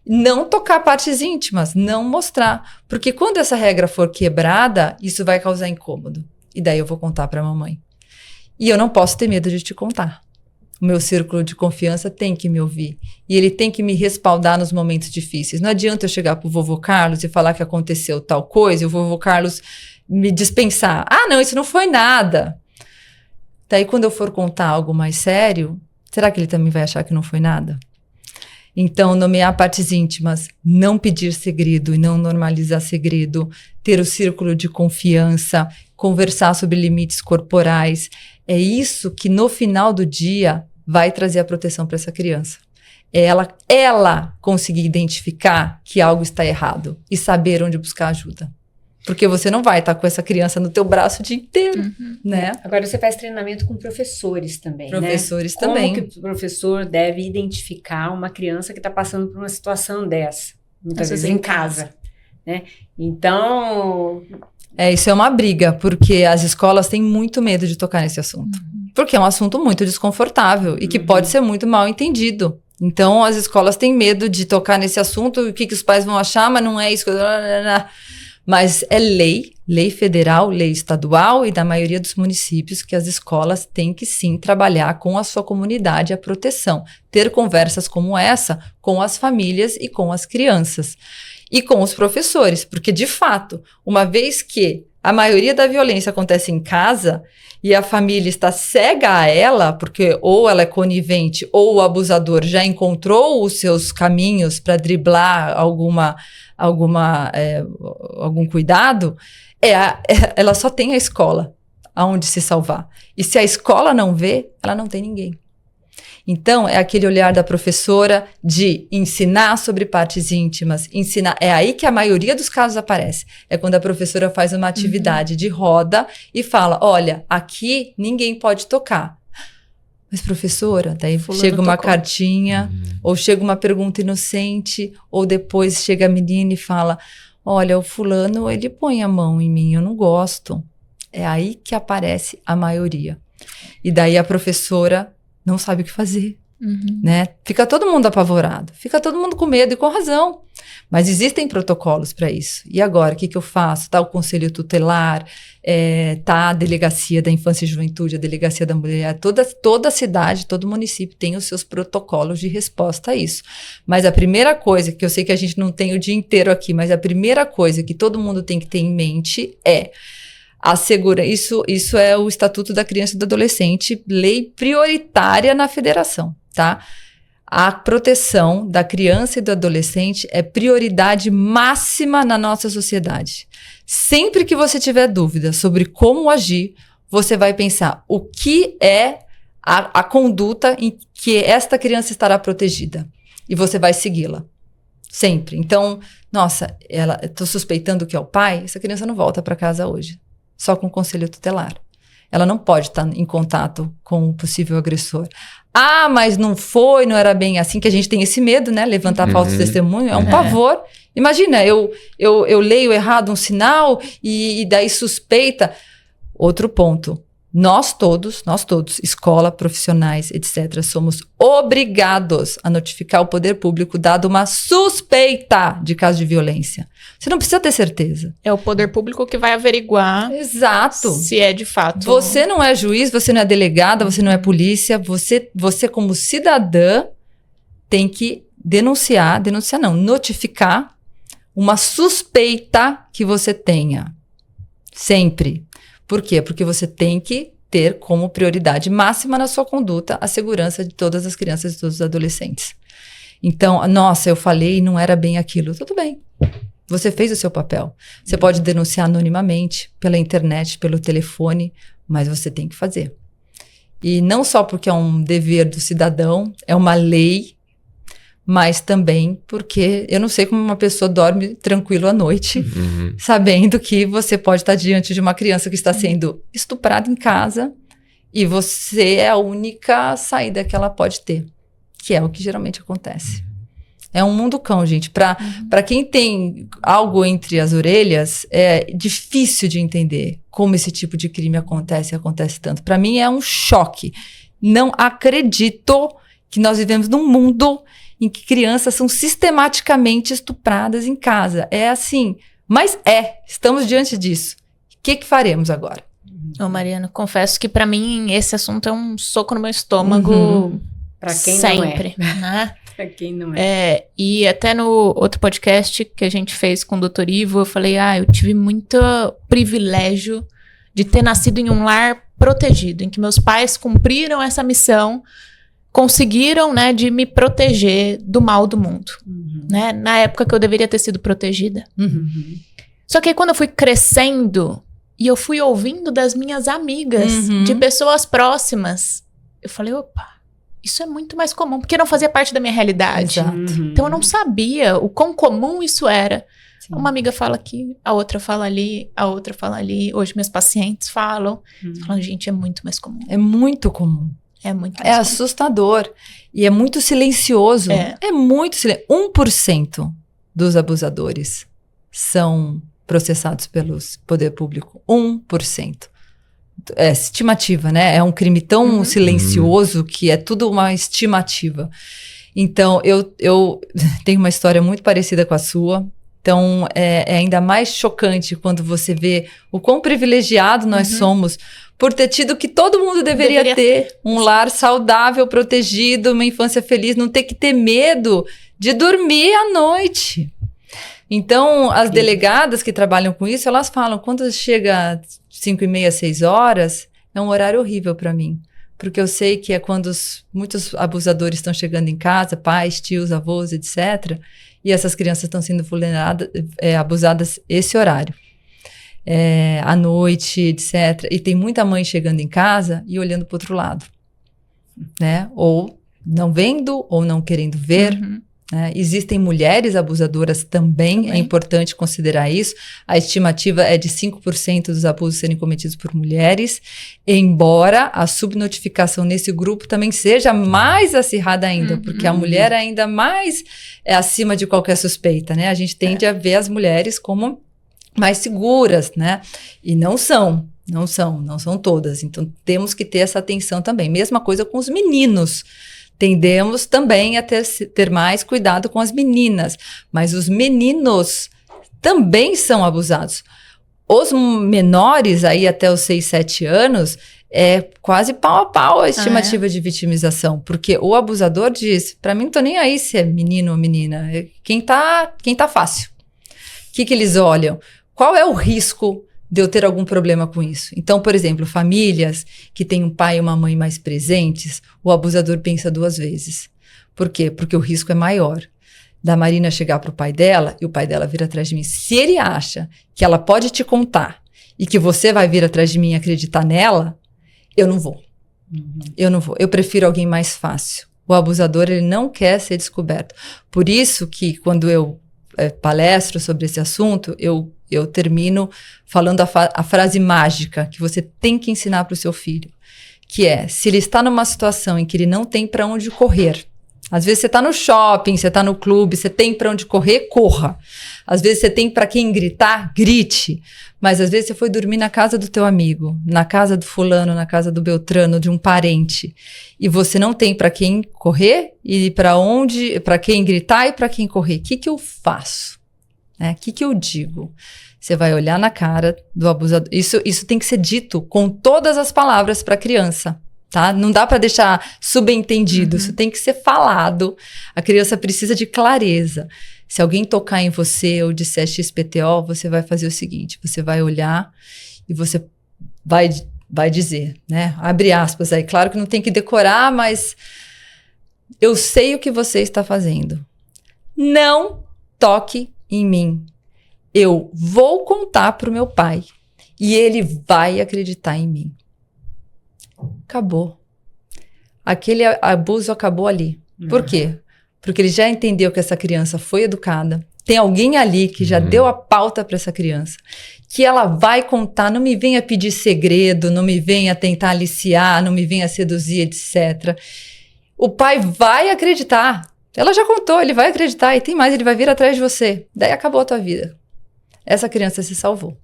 Não tocar partes íntimas, não mostrar. Porque quando essa regra for quebrada, isso vai causar incômodo. E daí eu vou contar para a mamãe. E eu não posso ter medo de te contar. O meu círculo de confiança tem que me ouvir. E ele tem que me respaldar nos momentos difíceis. Não adianta eu chegar pro vovô Carlos e falar que aconteceu tal coisa e o vovô Carlos me dispensar. Ah, não, isso não foi nada. Daí, quando eu for contar algo mais sério, será que ele também vai achar que não foi nada? Então, nomear partes íntimas, não pedir segredo e não normalizar segredo, ter o círculo de confiança, conversar sobre limites corporais. É isso que, no final do dia, vai trazer a proteção para essa criança. Ela conseguir identificar que algo está errado e saber onde buscar ajuda. Porque você não vai estar com essa criança no teu braço o dia inteiro, né? Agora você faz treinamento com professores também, Professores né? também. Como que o professor deve identificar uma criança que está passando por uma situação dessa? Muitas vezes em casa, né? Então... Isso é uma briga, porque as escolas têm muito medo de tocar nesse assunto. Porque é um assunto muito desconfortável e que pode ser muito mal entendido. Então, as escolas têm medo de tocar nesse assunto, o que os pais vão achar, mas não é isso. Mas é lei federal, lei estadual e da maioria dos municípios que as escolas têm que sim trabalhar com a sua comunidade a proteção. Ter conversas como essa com as famílias e com as crianças. E com os professores, porque de fato, uma vez que a maioria da violência acontece em casa e a família está cega a ela, porque ou ela é conivente ou o abusador já encontrou os seus caminhos para driblar algum cuidado, ela só tem a escola aonde se salvar. E se a escola não vê, ela não tem ninguém. Então, é aquele olhar da professora de ensinar sobre partes íntimas, ensinar. É aí que a maioria dos casos aparece. É quando a professora faz uma atividade de roda e fala, olha, aqui ninguém pode tocar. Mas professora, daí chega uma cartinha, ou chega uma pergunta inocente, ou depois chega a menina e fala, olha, o fulano, ele põe a mão em mim, eu não gosto. É aí que aparece a maioria. E daí a professora não sabe o que fazer, né? Fica todo mundo apavorado, fica todo mundo com medo e com razão. Mas existem protocolos para isso. E agora, o que eu faço? Tá o conselho tutelar, tá a delegacia da infância e juventude, a delegacia da mulher, toda a cidade, todo município tem os seus protocolos de resposta a isso. Mas a primeira coisa, que eu sei que a gente não tem o dia inteiro aqui, mas a primeira coisa que todo mundo tem que ter em mente é isso é o Estatuto da Criança e do Adolescente, lei prioritária na federação, tá? A proteção da criança e do adolescente é prioridade máxima na nossa sociedade. Sempre que você tiver dúvida sobre como agir, você vai pensar o que é a conduta em que esta criança estará protegida. E você vai segui-la. Sempre. Então, nossa, estou suspeitando que é o pai, essa criança não volta para casa hoje. Só com o conselho tutelar. Ela não pode estar em contato com o possível agressor. Ah, mas não era bem assim, que a gente tem esse medo, né? Levantar falso testemunho, é um pavor. Imagina, eu leio errado um sinal e daí suspeita. Outro ponto. Nós todos, escola, profissionais, etc., somos obrigados a notificar o poder público dado uma suspeita de caso de violência. Você não precisa ter certeza. É o poder público que vai averiguar. Exato. Se é de fato. Você não é juiz, você não é delegada, você não é polícia. Você como cidadã tem que notificar uma suspeita que você tenha. Sempre. Por quê? Porque você tem que ter como prioridade máxima na sua conduta a segurança de todas as crianças e todos os adolescentes. Então, nossa, eu falei e não era bem aquilo. Tudo bem. Você fez o seu papel. Você pode denunciar anonimamente, pela internet, pelo telefone, mas você tem que fazer. E não só porque é um dever do cidadão, é uma lei, mas também porque eu não sei como uma pessoa dorme tranquilo à noite, sabendo que você pode estar diante de uma criança que está sendo estuprada em casa e você é a única saída que ela pode ter, que é o que geralmente acontece. É um mundo cão, gente. Para quem tem algo entre as orelhas, é difícil de entender como esse tipo de crime acontece tanto. Para mim é um choque. Não acredito que nós vivemos num mundo em que crianças são sistematicamente estupradas em casa. É assim, mas estamos diante disso. O que faremos agora? Ô, Mariana, confesso que pra mim esse assunto é um soco no meu estômago. Pra quem sempre, não é. né? Pra quem não é. E até no outro podcast que a gente fez com o Dr. Ivo, eu falei, eu tive muito privilégio de ter nascido em um lar protegido, em que meus pais cumpriram essa missão, conseguiram, né, de me proteger do mal do mundo, né? Na época que eu deveria ter sido protegida. Só que aí, quando eu fui crescendo e eu fui ouvindo das minhas amigas, de pessoas próximas, eu falei, opa, isso é muito mais comum, porque não fazia parte da minha realidade. Então eu não sabia o quão comum isso era. Sim. Uma amiga fala aqui, a outra fala ali, a outra fala ali. Hoje meus pacientes falam. Falam, gente, é muito mais comum. É muito comum. É muito mais comum. É assustador. E é muito silencioso. É muito silencioso. 1% dos abusadores são processados pelo poder público. 1%. É estimativa, né? É um crime tão silencioso que é tudo uma estimativa. Então, eu tenho uma história muito parecida com a sua. Então, é ainda mais chocante quando você vê o quão privilegiado nós somos por ter tido o que todo mundo deveria ter. Um lar saudável, protegido, uma infância feliz, não ter que ter medo de dormir à noite. Então, as delegadas que trabalham com isso, elas falam, quando chega 5h30, 6 horas, é um horário horrível para mim. Porque eu sei que é quando muitos abusadores estão chegando em casa, pais, tios, avós, etc. E essas crianças estão sendo abusadas esse horário. À noite, etc. E tem muita mãe chegando em casa e olhando para o outro lado. Né? Ou não vendo, ou não querendo ver. Existem mulheres abusadoras também, é importante considerar isso. A estimativa é de 5% dos abusos serem cometidos por mulheres, embora a subnotificação nesse grupo também seja mais acirrada ainda, porque a mulher é ainda mais acima de qualquer suspeita, né? A gente tende a ver as mulheres como mais seguras, né? E não são todas. Então temos que ter essa atenção também. Mesma coisa com os meninos. Tendemos também a ter mais cuidado com as meninas, mas os meninos também são abusados. Os menores, aí até os 6, 7 anos, é quase pau a pau a estimativa de vitimização, porque o abusador diz, para mim não tô nem aí se é menino ou menina, quem tá fácil. O que eles olham? Qual é o risco de eu ter algum problema com isso? Então, por exemplo, famílias que têm um pai e uma mãe mais presentes, o abusador pensa 2 vezes. Por quê? Porque o risco é maior. Da Marina chegar pro pai dela e o pai dela vir atrás de mim. Se ele acha que ela pode te contar e que você vai vir atrás de mim e acreditar nela, eu não vou. Eu não vou. Eu prefiro alguém mais fácil. O abusador, ele não quer ser descoberto. Por isso que quando eu palestro sobre esse assunto, eu termino falando a frase mágica que você tem que ensinar para o seu filho, que é, se ele está numa situação em que ele não tem para onde correr, às vezes você está no shopping, você está no clube, você tem para onde correr, corra. Às vezes você tem para quem gritar, grite. Mas às vezes você foi dormir na casa do teu amigo, na casa do fulano, na casa do Beltrano, de um parente, e você não tem para quem correr e para quem gritar e para quem correr. O que eu faço? O que eu digo? Você vai olhar na cara do abusador. Isso tem que ser dito com todas as palavras para a criança, tá? Não dá para deixar subentendido. Isso tem que ser falado. A criança precisa de clareza. Se alguém tocar em você ou disser XPTO, você vai fazer o seguinte, você vai olhar e você vai dizer, né? Abre aspas aí. Claro que não tem que decorar, mas eu sei o que você está fazendo. Não toque em mim. Eu vou contar para o meu pai e ele vai acreditar em mim. Acabou. Aquele abuso acabou ali. Por quê? Porque ele já entendeu que essa criança foi educada. Tem alguém ali que já deu a pauta para essa criança. Que ela vai contar, não me venha pedir segredo, não me venha tentar aliciar, não me venha seduzir, etc. O pai vai acreditar. Ela já contou, ele vai acreditar e tem mais, ele vai vir atrás de você. Daí acabou a tua vida. Essa criança se salvou.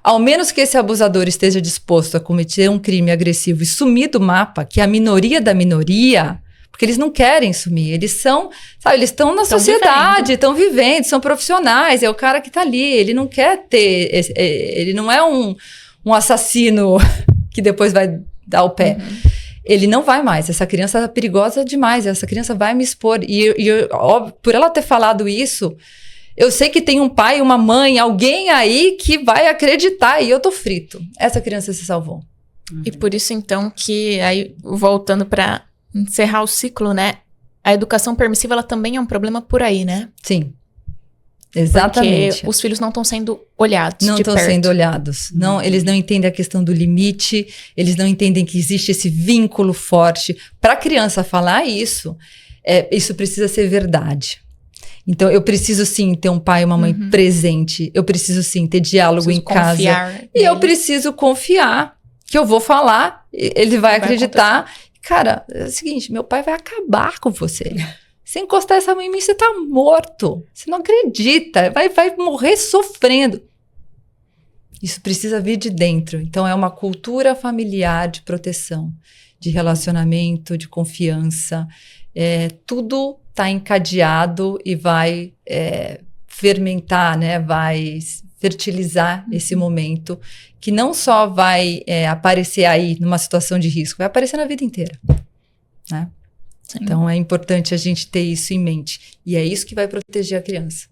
Ao menos que esse abusador esteja disposto a cometer um crime agressivo e sumir do mapa, que é a minoria da minoria, porque eles não querem sumir, eles são, sabe, eles estão na sociedade, estão vivendo, são profissionais, é o cara que está ali, ele não quer ter, ele não é um um assassino que depois vai dar o pé. Ele não vai mais, essa criança é perigosa demais, essa criança vai me expor. Por ela ter falado isso, eu sei que tem um pai, uma mãe, alguém aí que vai acreditar e eu tô frito. Essa criança se salvou. E por isso, então, que aí, voltando para encerrar o ciclo, né? A educação permissiva, ela também é um problema por aí, né? Sim. Exatamente. Porque os filhos não estão sendo olhados. Não estão sendo olhados. Não, eles não entendem a questão do limite, eles não entendem que existe esse vínculo forte. Para a criança falar isso precisa ser verdade. Então, eu preciso sim ter um pai e uma mãe presente. Eu preciso sim ter diálogo em casa. E eu preciso confiar que eu vou falar, ele vai acreditar. Acontecer. Cara, é o seguinte, meu pai vai acabar com você. Se encostar essa mãe em mim, você tá morto. Você não acredita. Vai morrer sofrendo. Isso precisa vir de dentro. Então, é uma cultura familiar de proteção, de relacionamento, de confiança. Tudo tá encadeado e vai fermentar, né? Vai fertilizar esse momento que não só vai aparecer aí numa situação de risco, vai aparecer na vida inteira, né? Então, é importante a gente ter isso em mente. E é isso que vai proteger a criança.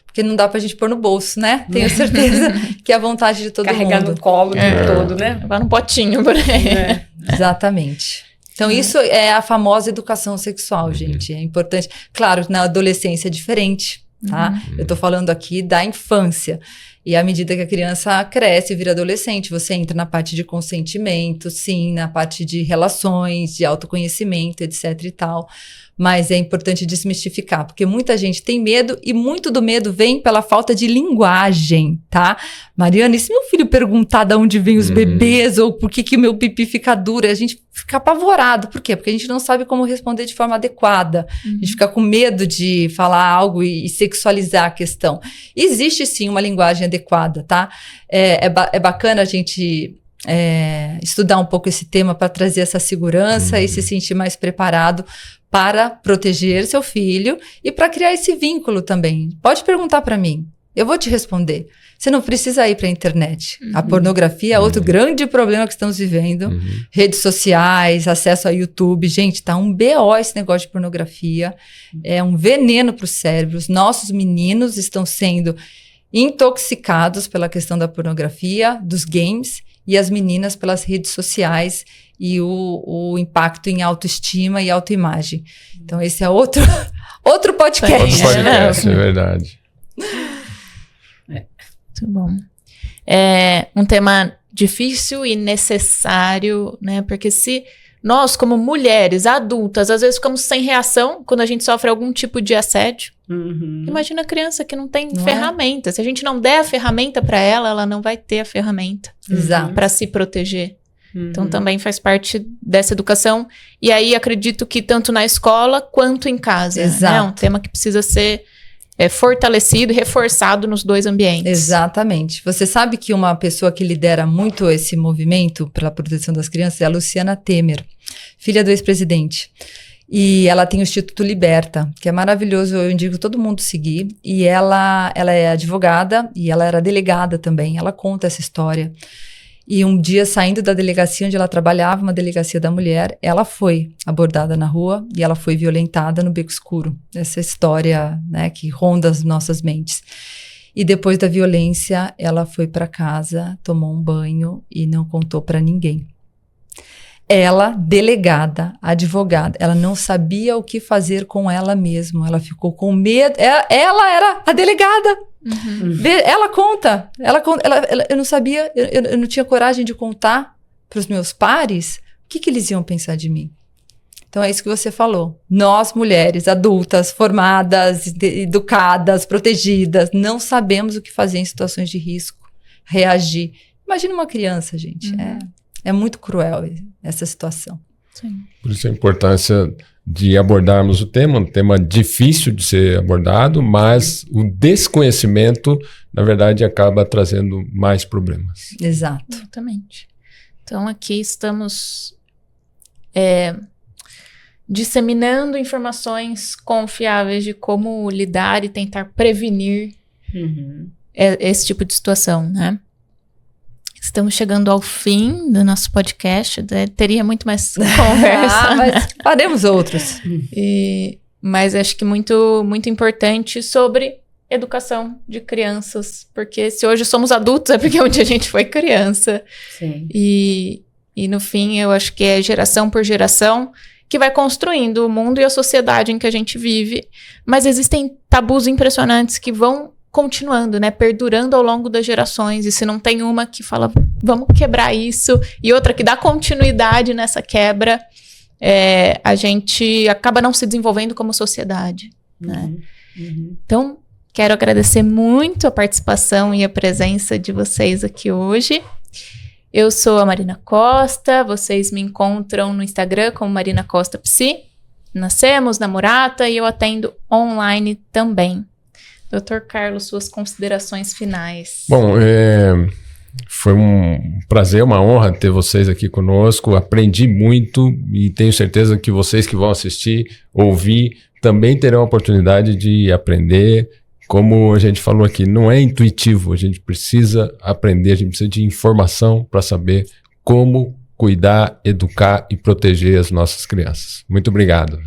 Porque não dá pra gente pôr no bolso, né? Tenho certeza que é a vontade de todo mundo. Carregar no colo o tempo todo, né? Vai no potinho por aí. Exatamente. Então, isso é a famosa educação sexual, gente. É importante. Claro, na adolescência é diferente, tá? Eu tô falando aqui da infância. E à medida que a criança cresce e vira adolescente, você entra na parte de consentimento, sim, na parte de relações, de autoconhecimento, etc e tal. Mas é importante desmistificar, porque muita gente tem medo e muito do medo vem pela falta de linguagem, tá? Mariana, e se meu filho perguntar de onde vem os bebês ou por que o meu pipi fica duro, a gente fica apavorado. Por quê? Porque a gente não sabe como responder de forma adequada. A gente fica com medo de falar algo e sexualizar a questão. Existe sim uma linguagem adequada, tá? É bacana a gente estudar um pouco esse tema para trazer essa segurança e se sentir mais preparado para proteger seu filho e para criar esse vínculo também. Pode perguntar para mim, eu vou te responder. Você não precisa ir para a internet. A pornografia é outro grande problema que estamos vivendo. Redes sociais, acesso a YouTube. Gente, tá um BO esse negócio de pornografia. É um veneno para o cérebro. Os nossos meninos estão sendo intoxicados pela questão da pornografia, dos games, e as meninas pelas redes sociais e o impacto em autoestima e autoimagem. Então, esse é outro podcast. Outro podcast, é verdade. Muito bom. É um tema difícil e necessário, né? Porque se nós, como mulheres adultas, às vezes ficamos sem reação quando a gente sofre algum tipo de assédio. Imagina a criança que não tem ferramenta. Se a gente não der a ferramenta para ela, ela não vai ter a ferramenta para se proteger. Então, também faz parte dessa educação. E aí, acredito que tanto na escola quanto em casa. Exato. É um tema que precisa ser fortalecido e reforçado nos dois ambientes. Exatamente. Você sabe que uma pessoa que lidera muito esse movimento pela proteção das crianças é a Luciana Temer, filha do ex-presidente. E ela tem o Instituto Liberta, que é maravilhoso, eu indico todo mundo seguir. E ela é advogada e ela era delegada também. Ela conta essa história. E um dia, saindo da delegacia onde ela trabalhava, uma delegacia da mulher, ela foi abordada na rua e ela foi violentada no Beco Escuro. Essa história, né, que ronda as nossas mentes. E depois da violência, ela foi para casa, tomou um banho e não contou para ninguém. Ela, delegada, advogada, ela não sabia o que fazer com ela mesma. Ela ficou com medo. Ela era a delegada. Ela conta. Eu não sabia, eu não tinha coragem de contar para os meus pares o que eles iam pensar de mim. Então, é isso que você falou. Nós, mulheres adultas, formadas, educadas, protegidas, não sabemos o que fazer em situações de risco, reagir. Imagina uma criança, gente. É muito cruel essa situação. Sim. Por isso a importância de abordarmos o tema, um tema difícil de ser abordado, mas o desconhecimento, na verdade, acaba trazendo mais problemas. Exato. Exatamente. Então, aqui estamos disseminando informações confiáveis de como lidar e tentar prevenir esse tipo de situação, né? Estamos chegando ao fim do nosso podcast. Teria muito mais conversa. Mas faremos outros. Mas acho que muito, muito importante sobre educação de crianças. Porque se hoje somos adultos, é porque um dia a gente foi criança. Sim. E no fim, eu acho que é geração por geração que vai construindo o mundo e a sociedade em que a gente vive. Mas existem tabus impressionantes que vão continuando, né? Perdurando ao longo das gerações. E se não tem uma que fala, vamos quebrar isso, e outra que dá continuidade nessa quebra, a gente acaba não se desenvolvendo como sociedade, né? Então, quero agradecer muito a participação e a presença de vocês aqui hoje. Eu sou a Marina Costa, vocês me encontram no Instagram como Marina Costa Psi, Nascemos, Namorata, e eu atendo online também. Dr. Carlos, suas considerações finais. Bom, foi um prazer, uma honra ter vocês aqui conosco. Aprendi muito e tenho certeza que vocês que vão assistir, ouvir, também terão a oportunidade de aprender. Como a gente falou aqui, não é intuitivo, a gente precisa aprender, a gente precisa de informação para saber como cuidar, educar e proteger as nossas crianças. Muito obrigado.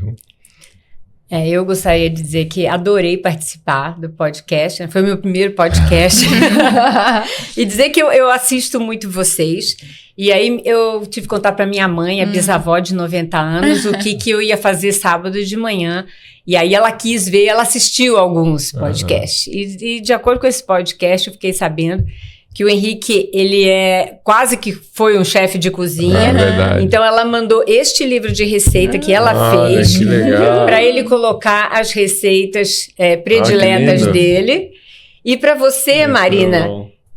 Eu gostaria de dizer que adorei participar do podcast, né? Foi meu primeiro podcast. E dizer que eu assisto muito vocês. E aí eu tive que contar para minha mãe, a bisavó de 90 anos, o que eu ia fazer sábado de manhã. E aí ela quis ver, ela assistiu alguns podcasts. E de acordo com esse podcast, eu fiquei sabendo que o Henrique, ele quase que foi um chefe de cozinha. É verdade. Então, ela mandou este livro de receita que ela fez para ele colocar as receitas prediletas dele. E para você, Marina,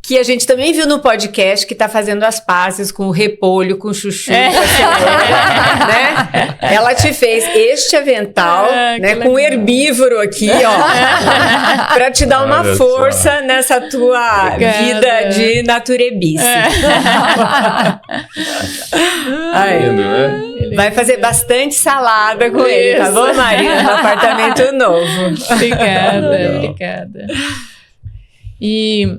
que a gente também viu no podcast, que está fazendo as pazes com o repolho, com o chuchu, com a cenoura, né? Ela te fez este avental, né, com herbívoro aqui, ó, para te dar uma força nessa tua vida de naturebice. Vai fazer bastante salada com ele, tá bom, Marina? No apartamento novo. Obrigada. E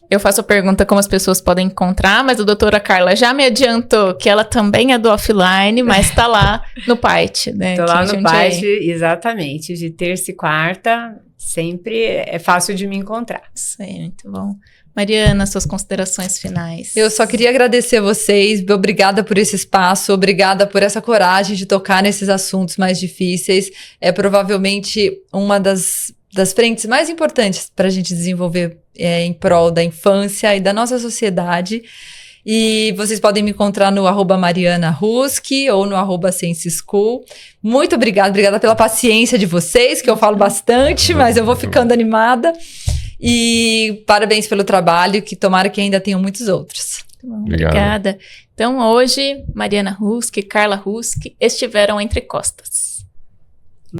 eu faço a pergunta como as pessoas podem encontrar, mas a doutora Carla já me adiantou que ela também é do offline, mas tá lá no PAIT, né? Tô lá no PAIT, exatamente. De terça e quarta, sempre é fácil de me encontrar. Isso aí, muito bom. Mariana, suas considerações finais. Eu só queria agradecer a vocês, obrigada por esse espaço, obrigada por essa coragem de tocar nesses assuntos mais difíceis. É provavelmente uma das frentes mais importantes para a gente desenvolver em prol da infância e da nossa sociedade. E vocês podem me encontrar no @MarianaRuski ou no @SenseSchool. Muito obrigada pela paciência de vocês, que eu falo bastante, mas eu vou ficando animada. E parabéns pelo trabalho, que tomara que ainda tenham muitos outros. Obrigada. Então hoje, Mariana Ruski e Carla Ruski estiveram entre costas.